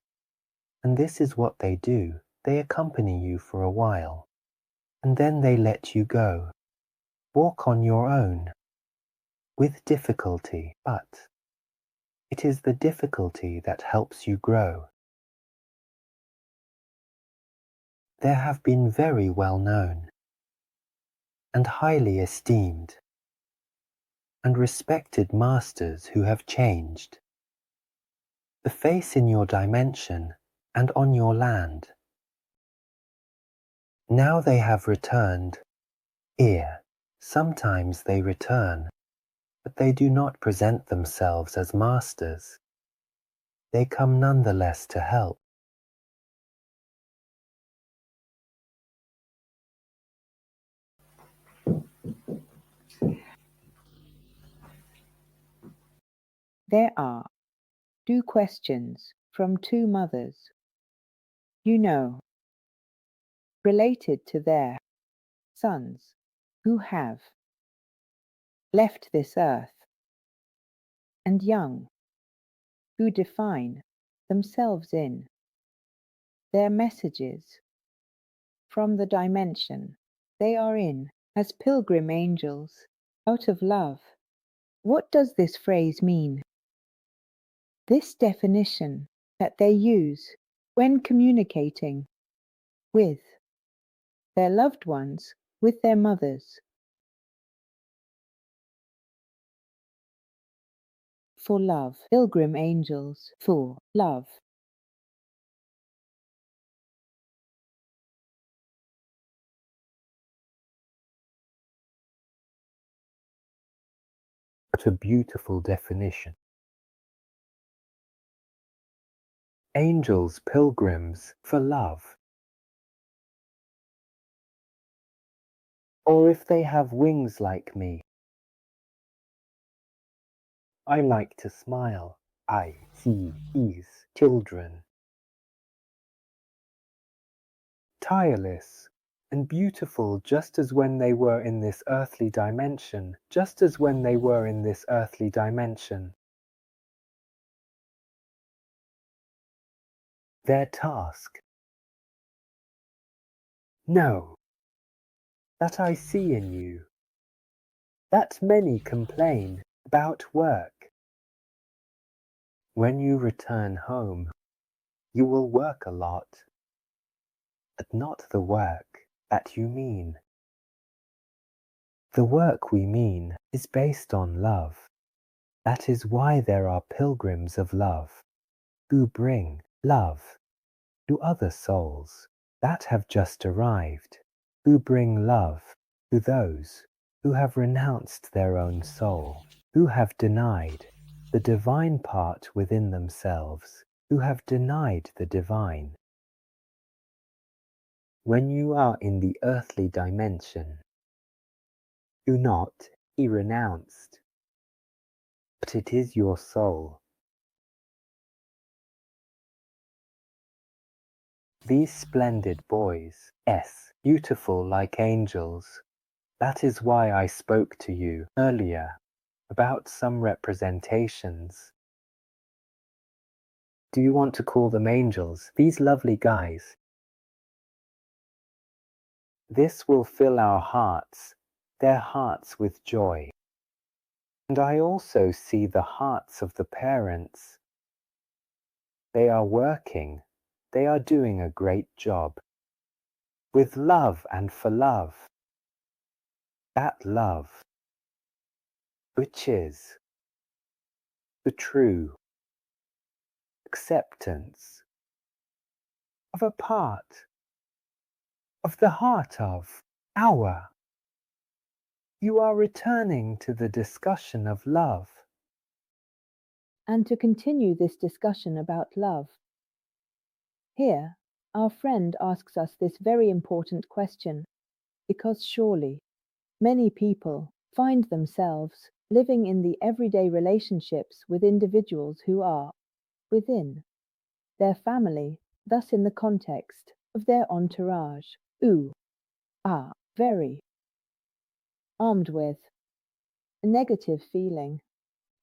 and this is what they do, they accompany you for a while, and then they let you go. Walk on your own, with difficulty, but it is the difficulty that helps you grow. There have been very well known, and highly esteemed, and respected masters who have changed the face in your dimension and on your land. Now they have returned here. Sometimes they return, but they do not present themselves as masters. They come nonetheless to help. There are 2 questions from 2 mothers, you know, related to their sons who have left this earth, and young who define themselves in their messages from the dimension they are in as pilgrim angels out of love. What does this phrase mean? This definition that they use when communicating with their loved ones, with their mothers. For love, pilgrim angels, for love. What a beautiful definition. Angels, pilgrims for love. Or if they have wings like me, I like to smile. I see these children. tireless, and beautiful just as when they were in this earthly dimension, just as when they were in this earthly dimension. Their task? No, that I see in you, that many complain about work. When you return home, you will work a lot, but not the work that you mean. The work we mean is based on love. That is why there are pilgrims of love, who bring love to other souls that have just arrived, who bring love to those who have renounced their own soul, who have denied the divine part within themselves, who have denied the divine. When you are in the earthly dimension, do not be renounced, but it is your soul. These splendid boys, yes, beautiful like angels. That is why I spoke to you earlier about some representations. Do you want to call them angels? These lovely guys. This will fill our hearts, their hearts with joy. And I also see the hearts of the parents. They are working. They are doing a great job. With love and for love. That love, which is the true acceptance of a part of the heart of our. You are returning to the discussion of love. And to continue this discussion about love. Here, our friend asks us this very important question, because surely many people find themselves living in the everyday relationships with individuals who are within their family, thus in the context of their entourage, who are very armed with a negative feeling.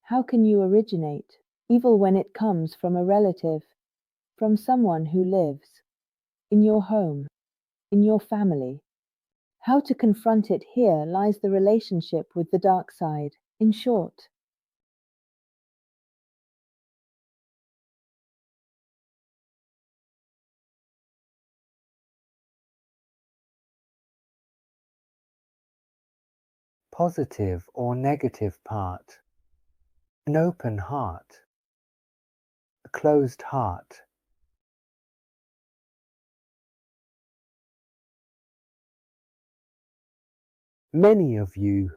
How can you originate evil when it comes from a relative, from someone who lives in your home, in your family? How to confront it? Here lies the relationship with the dark side, in short. Positive or negative part. An open heart. A closed heart. Many of you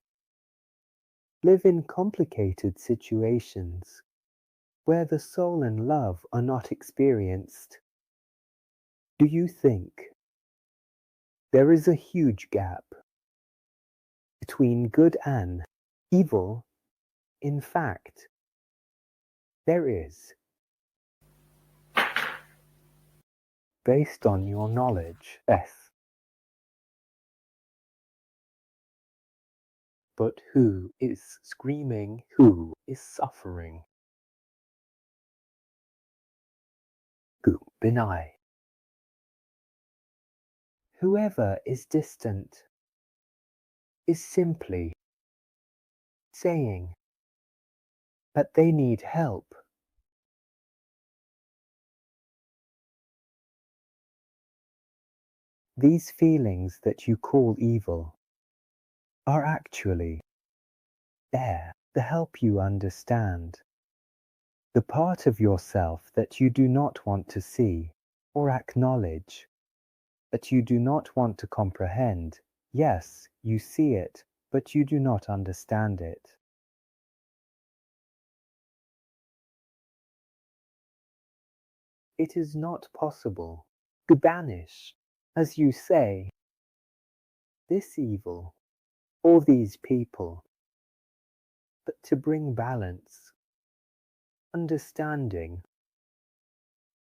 live in complicated situations where the soul and love are not experienced. Do you think there is a huge gap between good and evil? In fact, there is. Based on your knowledge, yes. But who is screaming? Who is suffering? Who bin I? Whoever is distant is simply saying that they need help. These feelings that you call evil are actually there to help you understand the part of yourself that you do not want to see or acknowledge, that you do not want to comprehend. Yes, you see it, but you do not understand it. It is not possible to banish, as you say, this evil or these people, but to bring balance, understanding,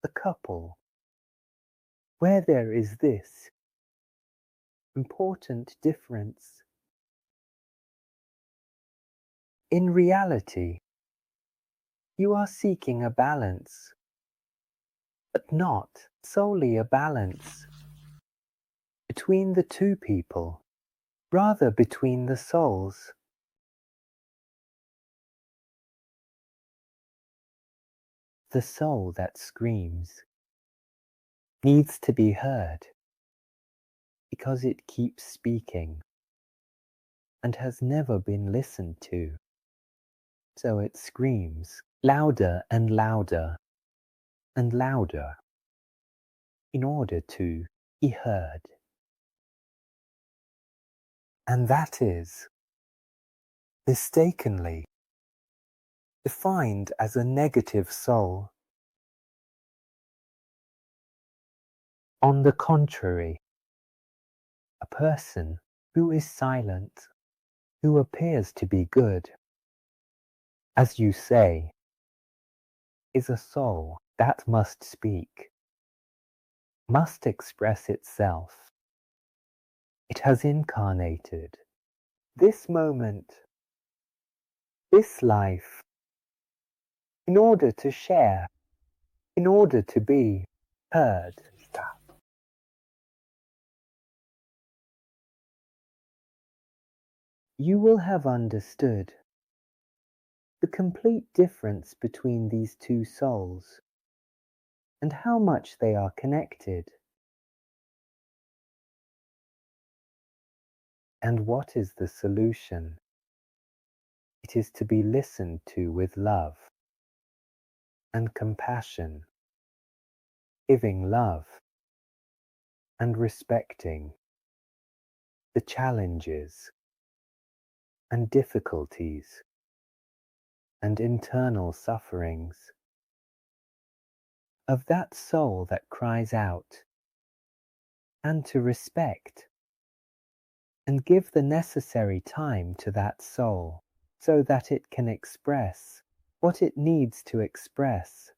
the couple, where there is this important difference. In reality, you are seeking a balance, but not solely a balance between the two people, rather between the souls. The soul that screams needs to be heard because it keeps speaking and has never been listened to. So it screams louder and louder and louder in order to be heard. And that is mistakenly defined as a negative soul. On the contrary, a person who is silent, who appears to be good, as you say, is a soul that must speak, must express itself. It has incarnated this moment, this life, in order to share, in order to be heard. You will have understood the complete difference between these two souls and how much they are connected. And what is the solution? It is to be listened to with love and compassion, giving love and respecting the challenges and difficulties and internal sufferings of that soul that cries out, and to respect and give the necessary time to that soul so that it can express what it needs to express.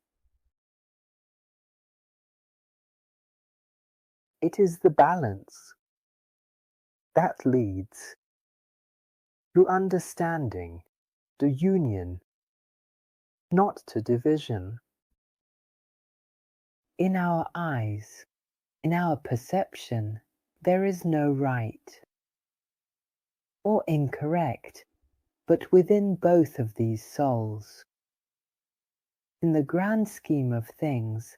It is the balance that leads to understanding, to union, not to division. In our eyes, in our perception, there is no right or incorrect, but within both of these souls, in the grand scheme of things,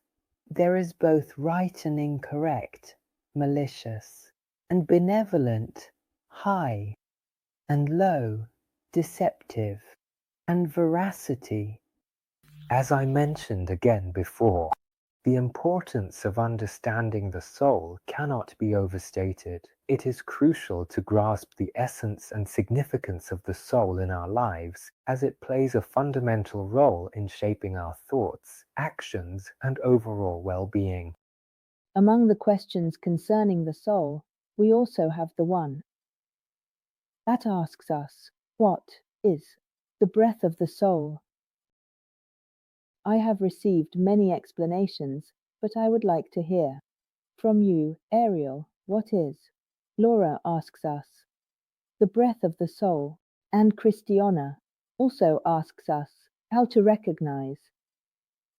there is both right and incorrect, malicious and benevolent, high and low, deceptive and veracity. As I mentioned again before, the importance of understanding the soul cannot be overstated. It is crucial to grasp the essence and significance of the soul in our lives, as it plays a fundamental role in shaping our thoughts, actions, and overall well-being. Among the questions concerning the soul, we also have the one that asks us, what is the breath of the soul? I have received many explanations, but I would like to hear from you, Ariel, what is? Laura asks us, the breath of the soul, and Christiana also asks us how to recognize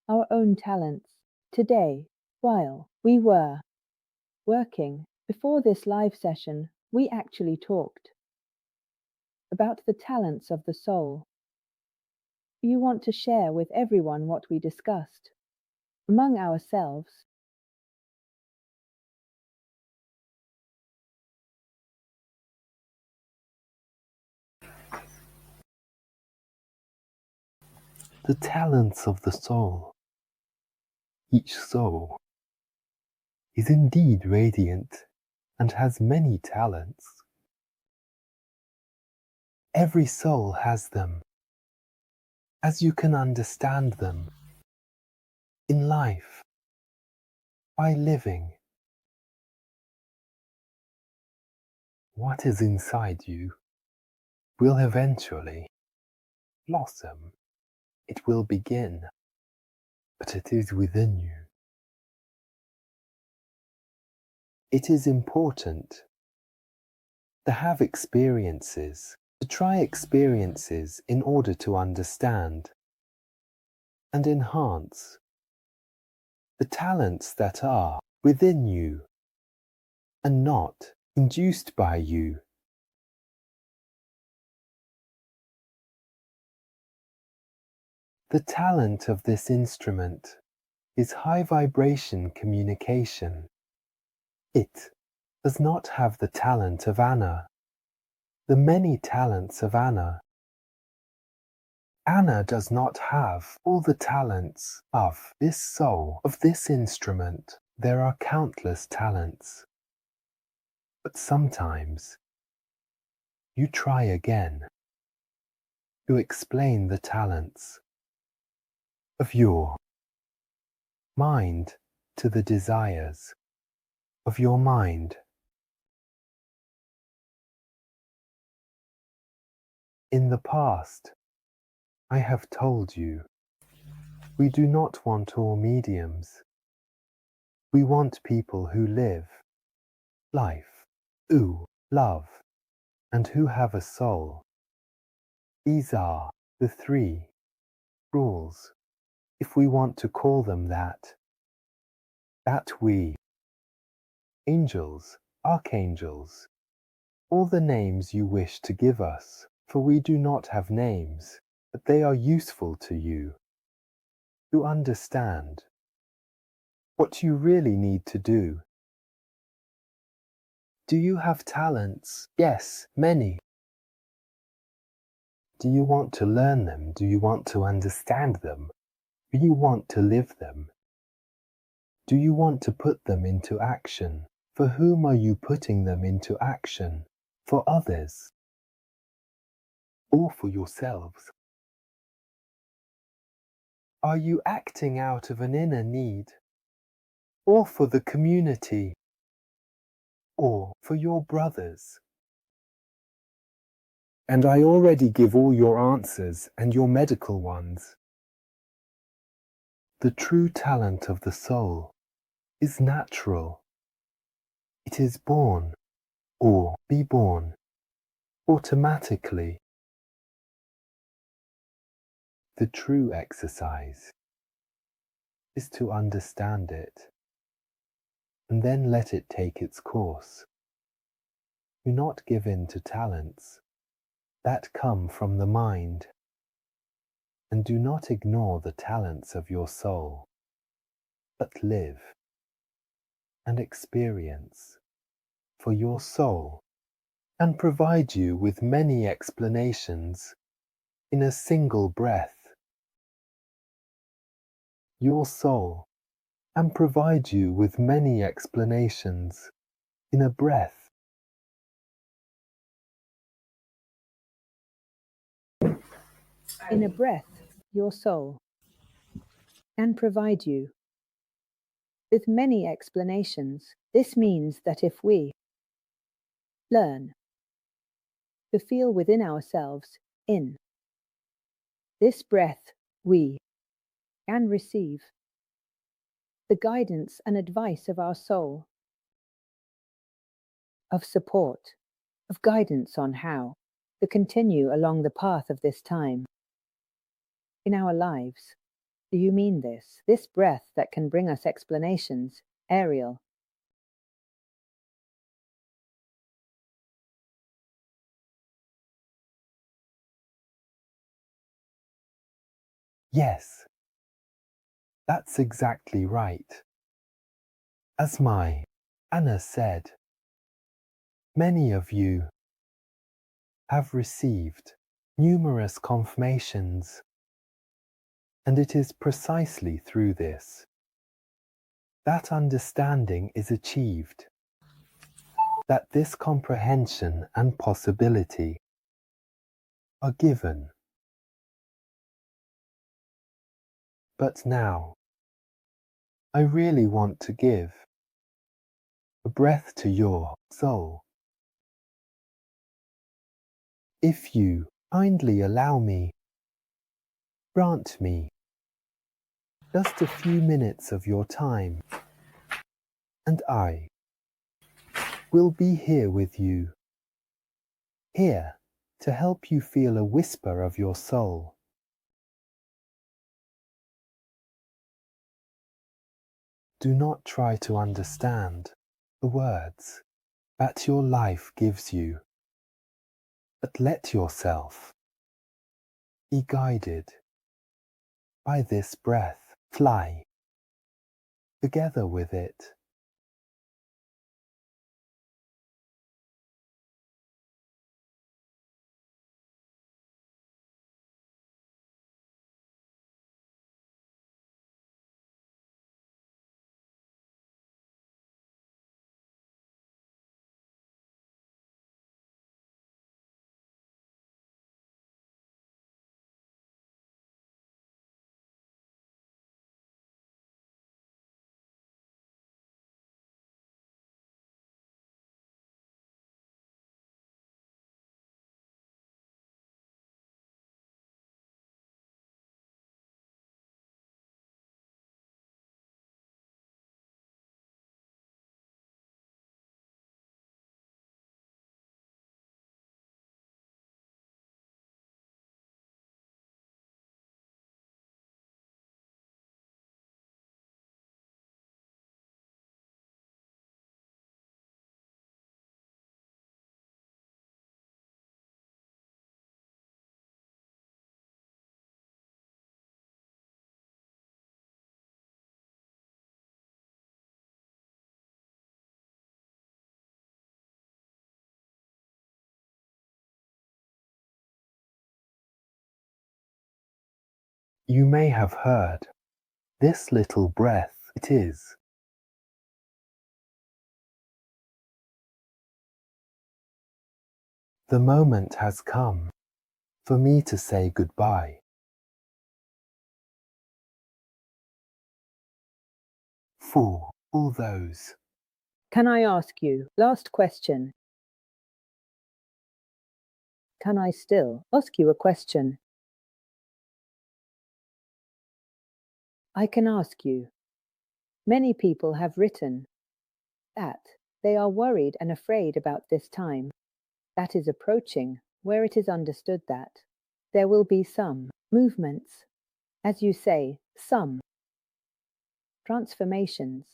our own talents. Today, while we were working before this live session, we actually talked about the talents of the soul. You want to share with everyone what we discussed among ourselves? The talents of the soul. Each soul is indeed radiant and has many talents. Every soul has them, as you can understand them in life, by living. What is inside you will eventually blossom. It will begin, but it is within you. It is important to have experiences, to try experiences in order to understand and enhance the talents that are within you and not induced by you. The talent of this instrument is high vibration communication. It does not have the talent of Anna, the many talents of Anna. Anna does not have all the talents of this soul, of this instrument. There are countless talents. But sometimes you try again to explain the talents of your mind to the desires of your mind. In the past, I have told you, we do not want all mediums. We want people who live life, who love, and who have a soul. These are the three rules, if we want to call them that we, angels, archangels, all the names you wish to give us, for we do not have names, but they are useful to you, to understand what you really need to do. Do you have talents? Yes, many. Do you want to learn them? Do you want to understand them? Do you want to live them? Do you want to put them into action? For whom are you putting them into action? For others? Or for yourselves? Are you acting out of an inner need? Or for the community? Or for your brothers? And I already give all your answers and your medical ones. The true talent of the soul is natural. It is born, or be born, automatically. The true exercise is to understand it, and then let it take its course. Do not give in to talents that come from the mind, and do not ignore the talents of your soul, but live and experience, for your soul can provide you with many explanations in a single breath. Your soul can provide you with many explanations in a breath. In a breath, your soul can provide you with many explanations. This means that if we learn to feel within ourselves in this breath, we can receive the guidance and advice of our soul, of support, of guidance on how to continue along the path of this time in our lives. Do you mean this? This breath that can bring us explanations, Ariel? Yes, that's exactly right. As my Anna said, many of you have received numerous confirmations, and it is precisely through this that understanding is achieved, that this comprehension and possibility are given. But now, I really want to give a breath to your soul. If you kindly allow me, grant me just a few minutes of your time, and I will be here with you, here to help you feel a whisper of your soul. Do not try to understand the words that your life gives you, but let yourself be guided by this breath. Fly together with it. You may have heard this little breath. It is. The moment has come for me to say goodbye. For all those. Can I ask you, last question? Can I still ask you a question? I can ask you. Many people have written that they are worried and afraid about this time that is approaching, where it is understood that there will be some movements, as you say, some transformations,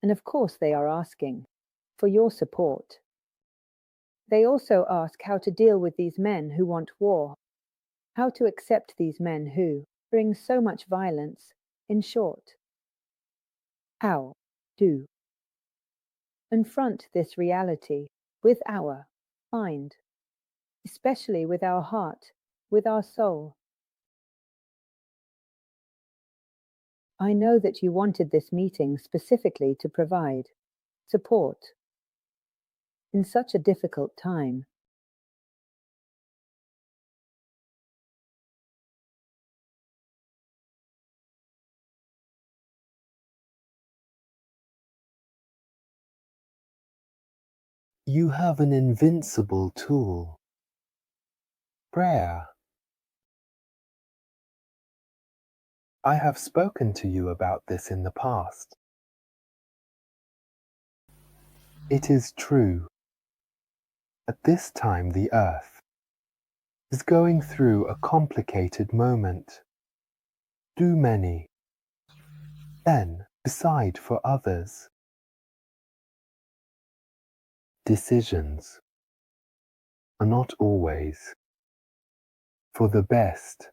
and of course they are asking for your support. They also ask how to deal with these men who want war, how to accept these men who bring so much violence. In short, how to confront this reality with our mind, especially with our heart, with our soul. I know that you wanted this meeting specifically to provide support in such a difficult time. You have an invincible tool. Prayer. I have spoken to you about this in the past. It is true. At this time the earth is going through a complicated moment. Do many, then decide for others. Decisions are not always for the best,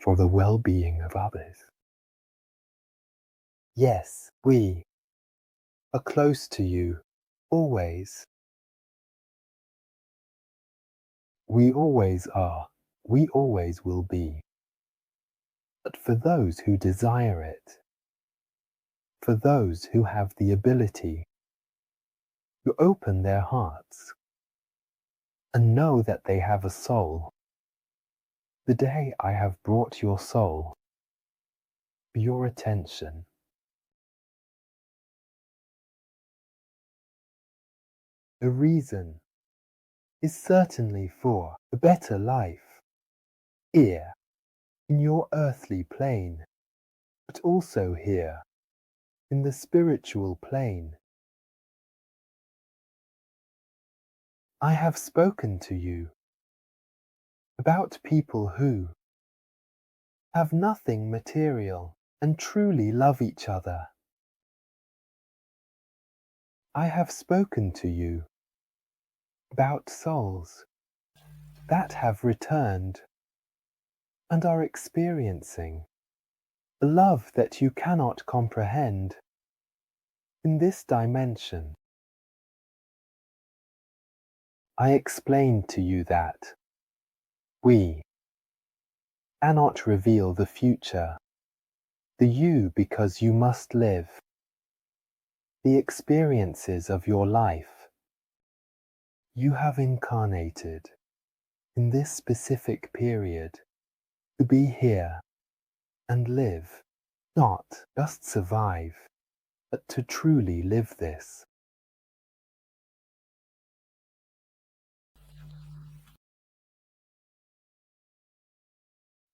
for the well-being of others. Yes, we are close to you, always. We always are, we always will be. But for those who desire it, for those who have the ability to open their hearts and know that they have a soul, the day I have brought your soul for your attention, the reason is certainly for a better life, here in your earthly plane, but also here in the spiritual plane. I have spoken to you about people who have nothing material and truly love each other. I have spoken to you about souls that have returned and are experiencing a love that you cannot comprehend in this dimension. I explained to you that we cannot reveal the future, the you, because you must live the experiences of your life. You have incarnated in this specific period to be here and live, not just survive, but to truly live this.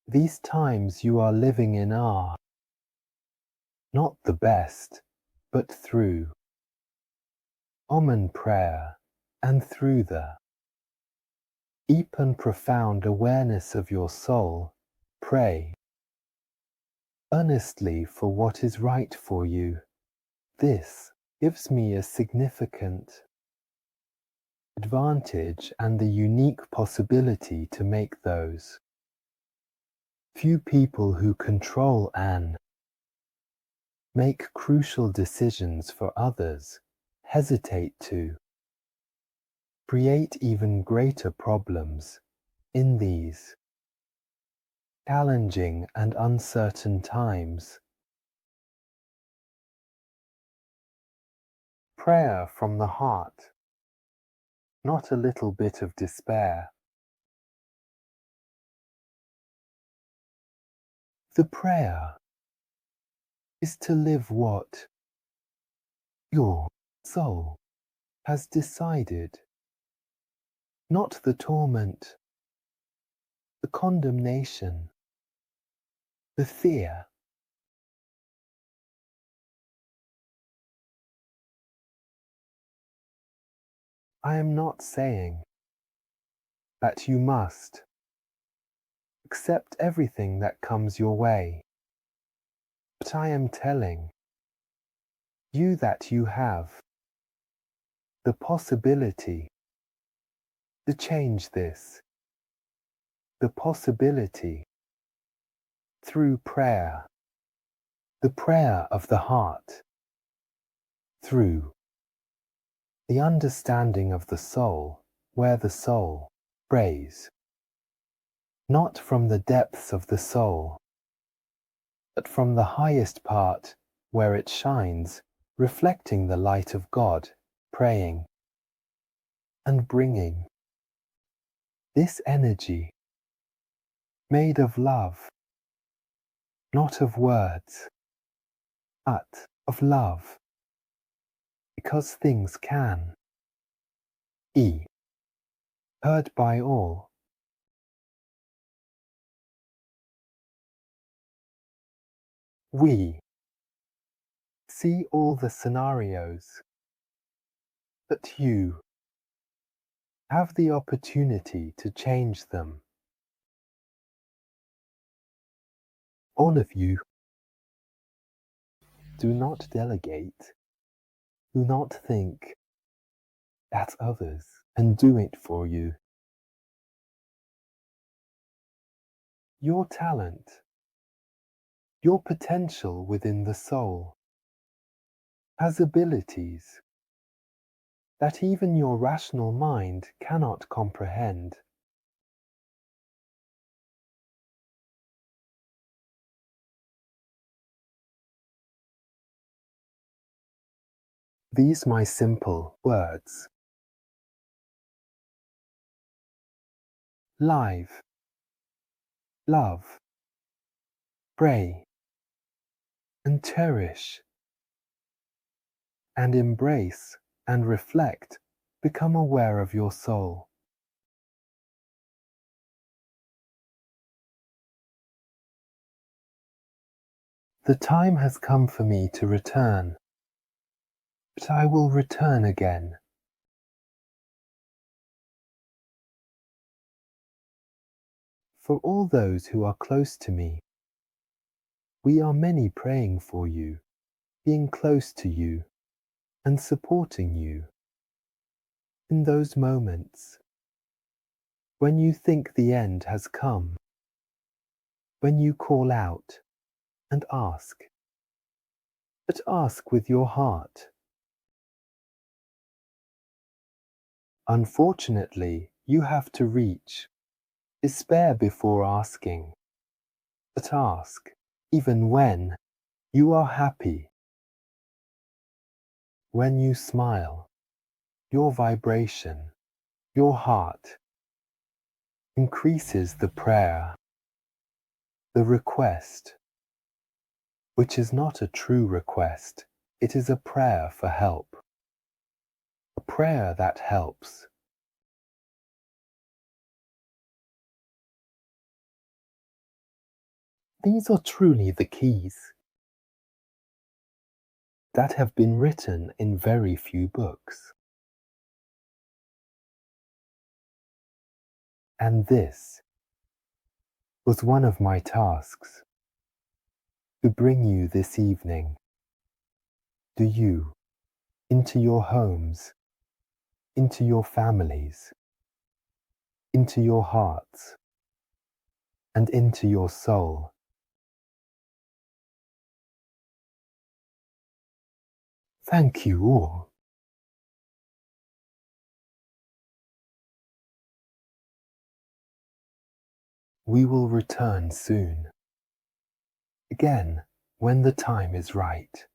These times you are living in are not the best, but through common prayer and through the deep and profound awareness of your soul, pray earnestly for what is right for you. This gives me a significant advantage and the unique possibility to make those few people who control and make crucial decisions for others hesitate to create even greater problems in these challenging and uncertain times. Prayer from the heart, not a little bit of despair. The prayer is to live what your soul has decided, not the torment, the condemnation, the fear. I am not saying that you must accept everything that comes your way, but I am telling you that you have the possibility to change this, the possibility through prayer, the prayer of the heart, through the understanding of the soul, where the soul prays, not from the depths of the soul, but from the highest part where it shines, reflecting the light of God, praying and bringing this energy made of love, not of words, but of love, because things can be heard by all. We see all the scenarios, but you have the opportunity to change them. All of you. Do not delegate. Do not think that others can do it for you. Your talent, your potential within the soul, has abilities that even your rational mind cannot comprehend. These my simple words. Live, love, pray, and cherish, and embrace and reflect, become aware of your soul. The time has come for me to return, but I will return again. For all those who are close to me, we are many praying for you, being close to you, and supporting you. In those moments, when you think the end has come, when you call out and ask, but ask with your heart. Unfortunately, you have to reach, despair before asking, but ask, even when you are happy. When you smile, your vibration, your heart, increases the prayer, the request, which is not a true request, it is a prayer for help, a prayer that helps. These are truly the keys that have been written in very few books. And this was one of my tasks, to bring you this evening, to you, into your homes, into your families, into your hearts, and into your soul. Thank you all. We will return soon, again when the time is right.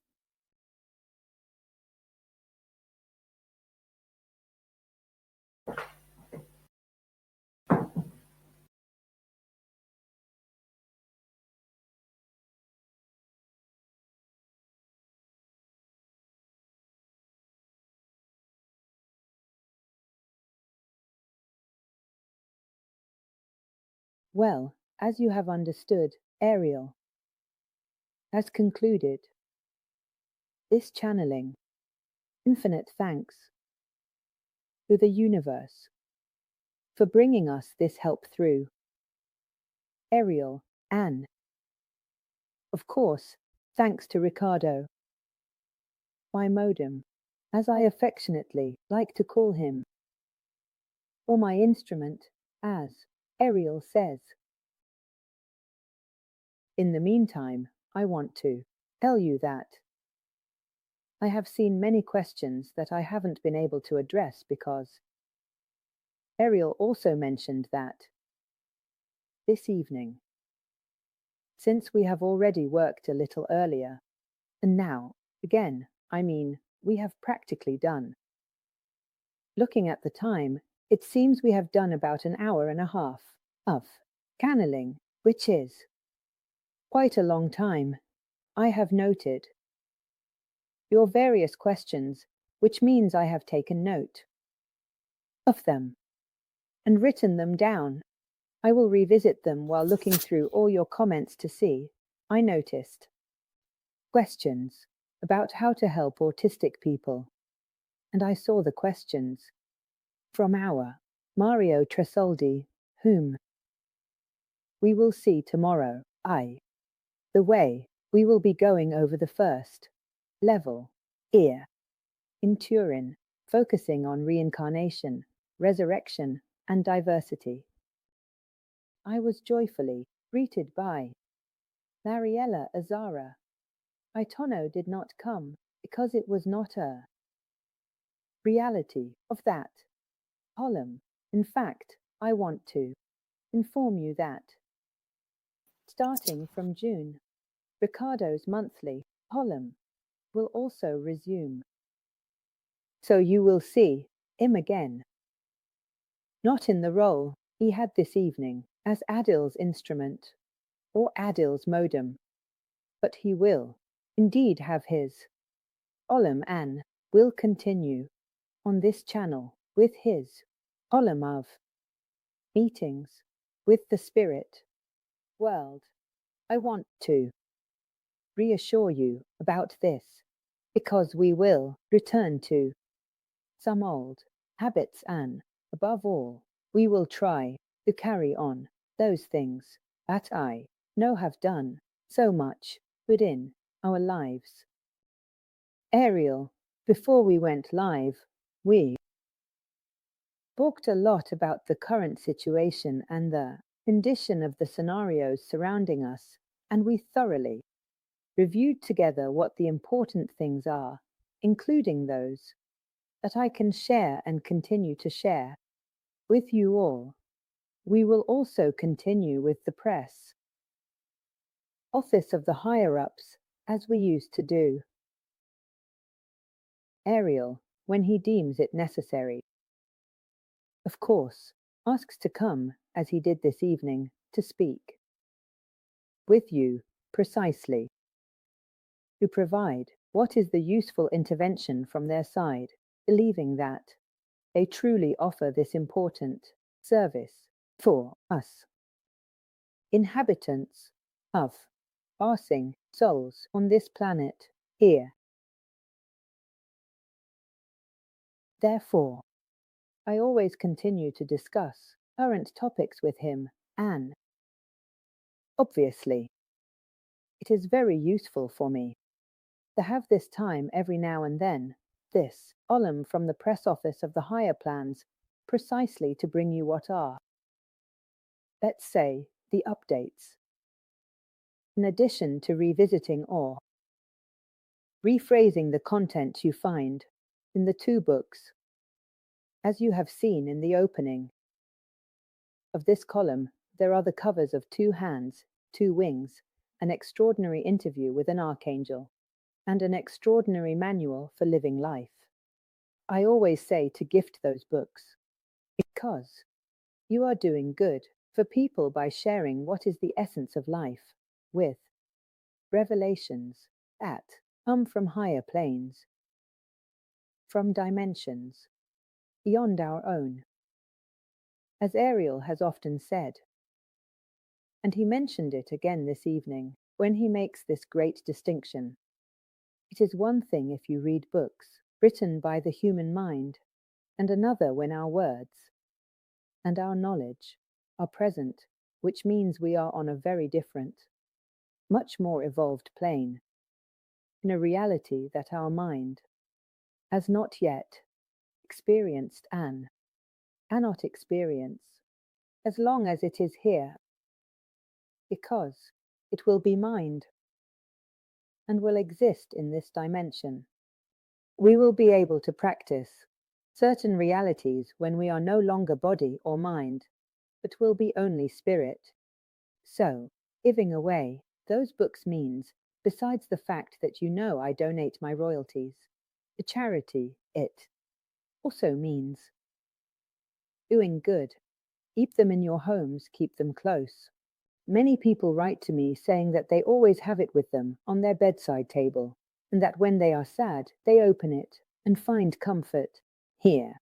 Well, as you have understood, Ariel has concluded this channeling. Infinite thanks to the universe for bringing us this help through. Ariel, Anne. Of course, thanks to Riccardo, my modem, as I affectionately like to call him, or my instrument, as Ariel says. In the meantime, I want to tell you that I have seen many questions that I haven't been able to address because Ariel also mentioned that this evening, since we have already worked a little earlier, and now, again, we have practically done. Looking at the time, it seems we have done about an hour and a half of channeling, which is quite a long time. I have noted your various questions, which means I have taken note of them and written them down. I will revisit them while looking through all your comments to see. I noticed questions about how to help autistic people, and I saw the questions from our Mario Tresoldi, whom we will see tomorrow. The way we will be going over the first level here in Turin, focusing on reincarnation, resurrection, and diversity. I was joyfully greeted by Mariella Azara. Itono did not come because it was not a reality of that column. In fact, I want to inform you that starting from June, Riccardo's monthly column will also resume. So you will see him again. Not in the role he had this evening as Adil's instrument or Adil's modem, but he will indeed have his column and will continue on this channel with his column of meetings with the spirit world. I want to reassure you about this, because we will return to some old habits and, above all, we will try to carry on those things that I know have done so much good in our lives. Ariel, before we went live, we talked a lot about the current situation and the condition of the scenarios surrounding us, and we thoroughly reviewed together what the important things are, including those that I can share and continue to share with you all. We will also continue with the press office of the higher-ups, as we used to do. Ariel, when he deems it necessary, of course, asks to come, as he did this evening, to speak with you, precisely, to provide what is the useful intervention from their side, believing that they truly offer this important service for us, inhabitants of passing souls on this planet here. Therefore, I always continue to discuss current topics with him, and obviously, it is very useful for me to have this time every now and then, this column from the press office of the higher plans, precisely to bring you what are, let's say, the updates, in addition to revisiting or rephrasing the content you find in the two books. As you have seen in the opening of this column, there are the covers of Two Hands, Two Wings, an extraordinary interview with an archangel, and an extraordinary manual for living life. I always say to gift those books, because you are doing good for people by sharing what is the essence of life, with revelations that come from higher planes, from dimensions beyond our own. As Ariel has often said, and he mentioned it again this evening when he makes this great distinction, it is one thing if you read books written by the human mind, and another when our words and our knowledge are present, which means we are on a very different, much more evolved plane, in a reality that our mind has not yet experienced and cannot experience as long as it is here, because it will be mind and will exist in this dimension. We will be able to practice certain realities when we are no longer body or mind, but will be only spirit. So, giving away those books means, besides the fact that you know I donate my royalties to charity, it also means doing good. Keep them in your homes, keep them close. Many people write to me saying that they always have it with them on their bedside table, and that when they are sad, they open it and find comfort. Here,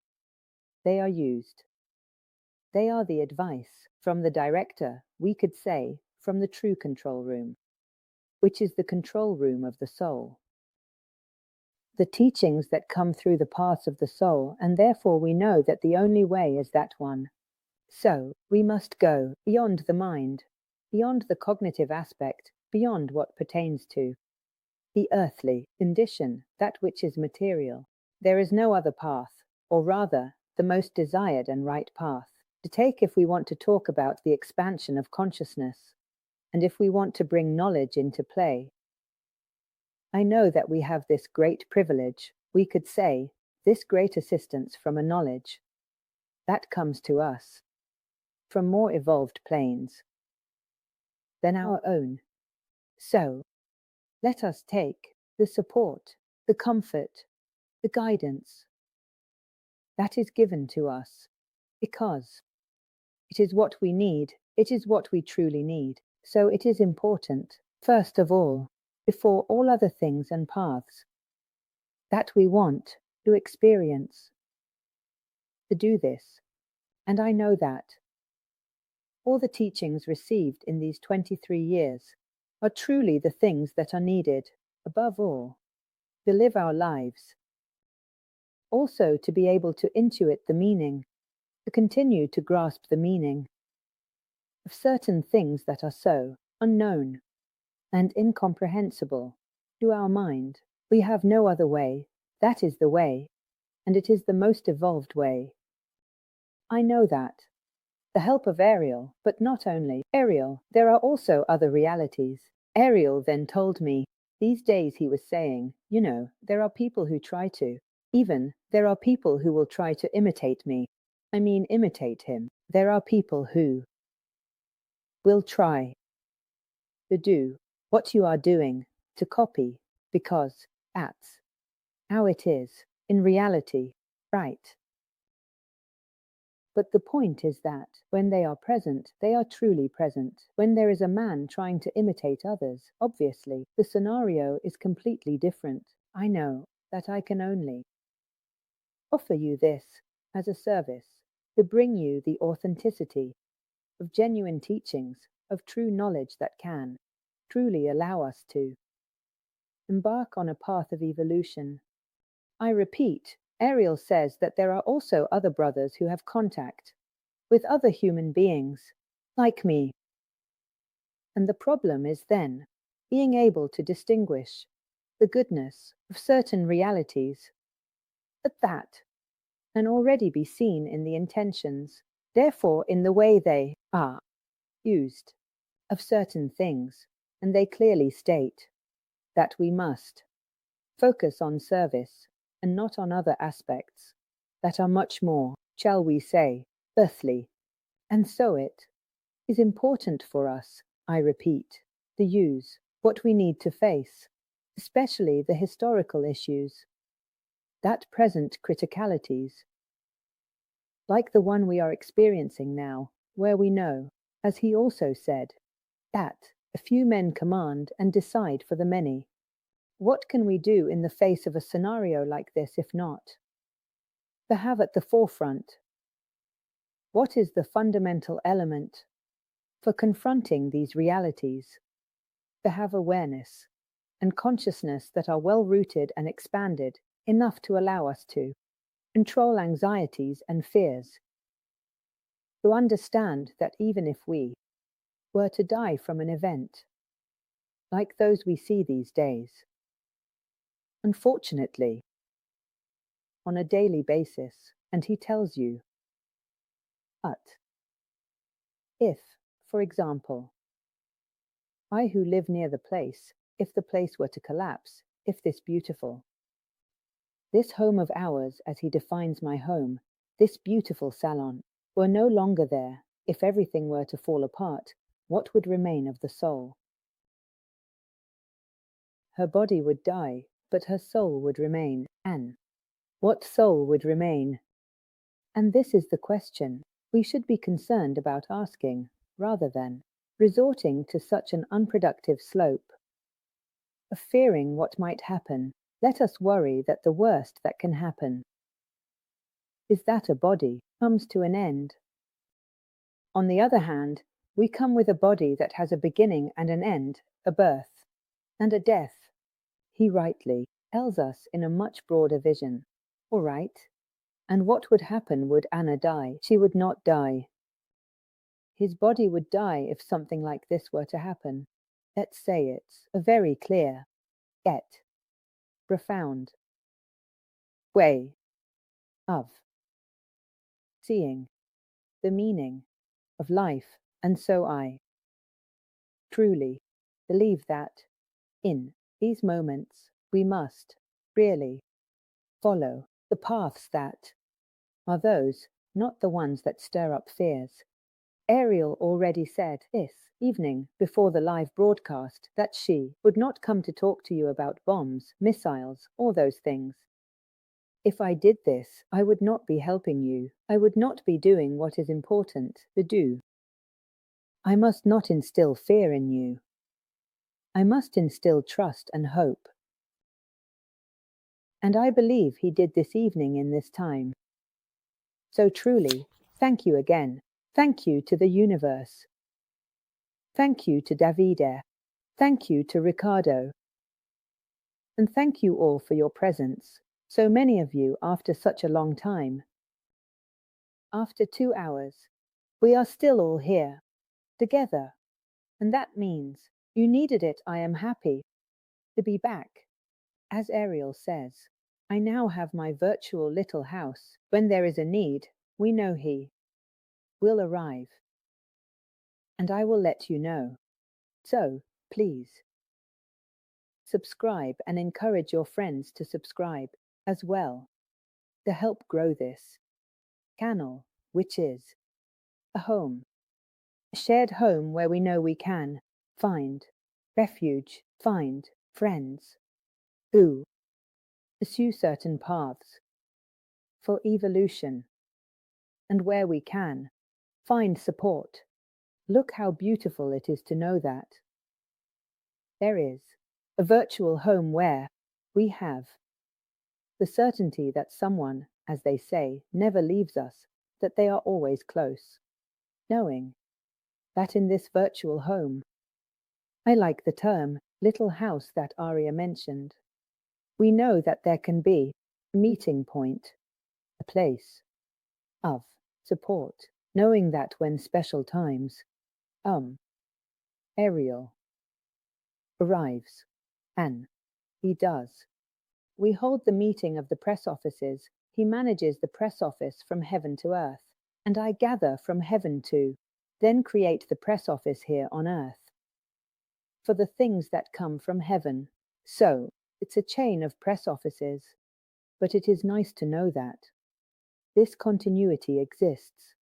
they are used. They are the advice from the director, we could say, from the true control room, which is the control room of the soul. The teachings that come through the paths of the soul, and therefore we know that the only way is that one. So, we must go beyond the mind, beyond the cognitive aspect, beyond what pertains to the earthly condition, that which is material. There is no other path, or rather, the most desired and right path, to take if we want to talk about the expansion of consciousness, and if we want to bring knowledge into play. I know that we have this great privilege, we could say, this great assistance from a knowledge that comes to us from more evolved planes than our own. So, let us take the support, the comfort, the guidance that is given to us, because it is what we need, it is what we truly need. So it is important, first of all, before all other things and paths that we want to experience, to do this. And I know that all the teachings received in these 23 years are truly the things that are needed, above all, to live our lives. Also to be able to intuit the meaning, to continue to grasp the meaning of certain things that are so unknown and incomprehensible to our mind. We have no other way. That is the way, and it is the most evolved way. I know that. The help of Ariel, but not only Ariel, there are also other realities. Ariel then told me, these days he was saying, there are people who try to, there are people who will try to imitate me. I mean imitate him. There are people who will try to do what you are doing, to copy, because that's how it is, in reality, right? But the point is that, when they are present, they are truly present. When there is a man trying to imitate others, obviously, the scenario is completely different. I know that I can only offer you this as a service, to bring you the authenticity of genuine teachings, of true knowledge that can truly allow us to embark on a path of evolution. I repeat, Ariel says that there are also other brothers who have contact with other human beings, like me. And the problem is then being able to distinguish the goodness of certain realities at that, and already be seen in the intentions, therefore in the way they are used, of certain things, and they clearly state that we must focus on service and not on other aspects that are much more, shall we say, earthly. And so it is important for us, I repeat, to use what we need to face, especially the historical issues, that present criticalities, like the one we are experiencing now, where we know, as he also said, that a few men command and decide for the many. What can we do in the face of a scenario like this if not to have at the forefront what is the fundamental element for confronting these realities, to have awareness and consciousness that are well rooted and expanded enough to allow us to control anxieties and fears, to understand that even if we were to die from an event like those we see these days, unfortunately, on a daily basis, and he tells you, but if, for example, I who live near the place, if the place were to collapse, if this home of ours, as he defines my home, this beautiful salon, were no longer there, if everything were to fall apart, what would remain of the soul? Her body would die, but her soul would remain. And what soul would remain? And this is the question we should be concerned about asking, rather than resorting to such an unproductive slope of fearing what might happen. Let us worry that the worst that can happen is that a body comes to an end. On the other hand, we come with a body that has a beginning and an end, a birth and a death. He rightly tells us in a much broader vision. All right. And what would happen would Anna die? She would not die. His body would die if something like this were to happen. Let's say it's a very clear, yet profound way of seeing the meaning of life. And so I truly believe that in these moments we must really follow the paths that are those, not the ones that stir up fears. Ariel already said this evening before the live broadcast that she would not come to talk to you about bombs, missiles, or those things. If I did this, I would not be helping you. I would not be doing what is important to do. I must not instill fear in you. I must instill trust and hope. And I believe he did this evening in this time. So truly, thank you again. Thank you to the universe. Thank you to Davide Thank you to Riccardo. And thank you all for your presence, so many of you after such a long time. After 2 hours, we are still all here, together. And that means you needed it. I am happy to be back. As Ariel says, I now have my virtual little house. When there is a need, we know he will arrive. And I will let you know. So, please, subscribe and encourage your friends to subscribe as well to help grow this channel, which is a home, a shared home where we know we can find refuge, find friends who pursue certain paths for evolution, and where we can find support. Look how beautiful it is to know that there is a virtual home where we have the certainty that someone, as they say, never leaves us, that they are always close. Knowing that in this virtual home, I like the term little house that Ariel mentioned. We know that there can be a meeting point, a place of support, knowing that when special times, Ariel arrives, and he does. We hold the meeting of the press offices. He manages the press office from heaven to earth, and I gather from heaven to then create the press office here on earth for the things that come from heaven. So, it's a chain of press offices, but it is nice to know that this continuity exists,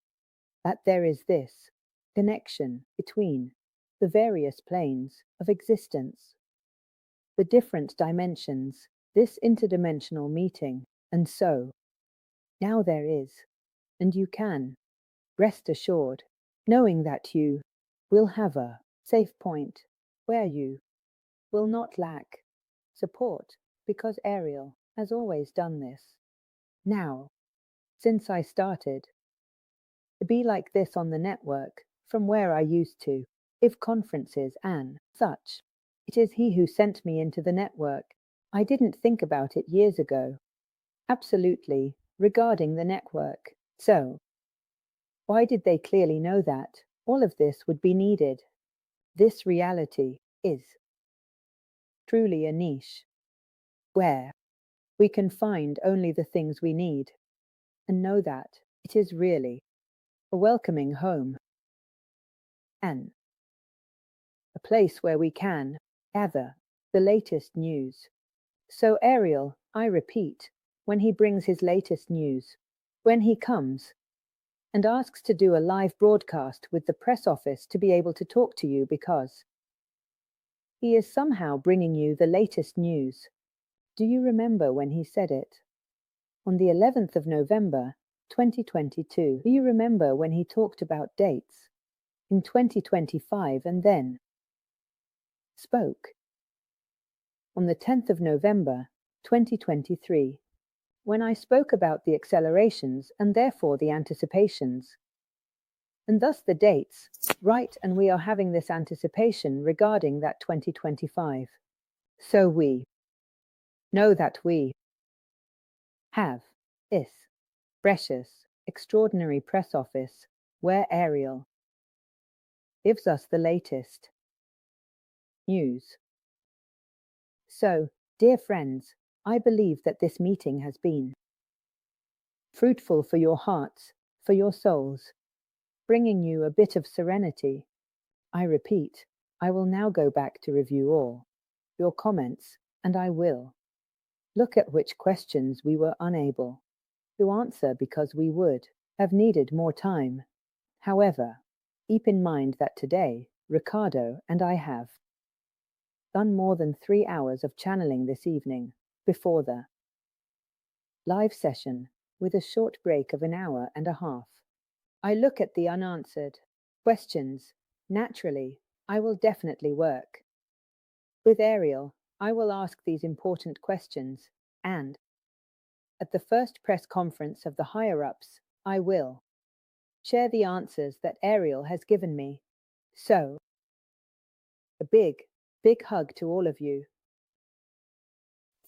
that there is this connection between the various planes of existence, the different dimensions, this interdimensional meeting, and so now there is, and you can rest assured, knowing that you will have a safe point where you will not lack support, because Ariel has always done this. Now, since I started to be like this on the network, from where I used to give conferences and such, it is he who sent me into the network. I didn't think about it years ago. Absolutely, regarding the network. So, why did they clearly know that all of this would be needed? This reality is truly a niche where we can find only the things we need and know that it is really a welcoming home and a place where we can gather the latest news. So Ariel, I repeat, when he brings his latest news, when he comes and asks to do a live broadcast with the press office to be able to talk to you, because he is somehow bringing you the latest news. Do you remember when he said it? On the 11th of November, 2022. Do you remember when he talked about dates in 2025 and then spoke on the 10th of November, 2023, when I spoke about the accelerations and therefore the anticipations, and thus the dates, right, and we are having this anticipation regarding that 2025. So we know that we have this precious, extraordinary press office where Ariel gives us the latest news. So, dear friends, I believe that this meeting has been fruitful for your hearts, for your souls, bringing you a bit of serenity. I repeat, I will now go back to review all your comments, and I will look at which questions we were unable to answer because we would have needed more time. However, keep in mind that today, Riccardo and I have done more than 3 hours of channeling this evening before the live session, with a short break of an hour and a half. I look at the unanswered questions. Naturally, I will definitely work with Ariel. I will ask these important questions, and at the first press conference of the higher-ups, I will share the answers that Ariel has given me. So, a big, Big hug to all of you.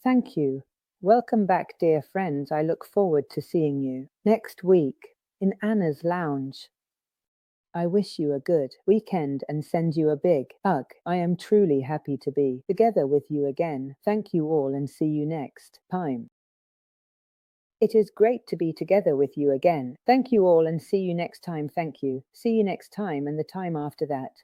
Thank you. Welcome back, dear friends. I look forward to seeing you next week in Anna's Lounge. I wish you a good weekend and send you a big hug. I am truly happy to be together with you again. Thank you all and see you next time. It is great to be together with you again. Thank you all and see you next time. Thank you. See you next time and the time after that.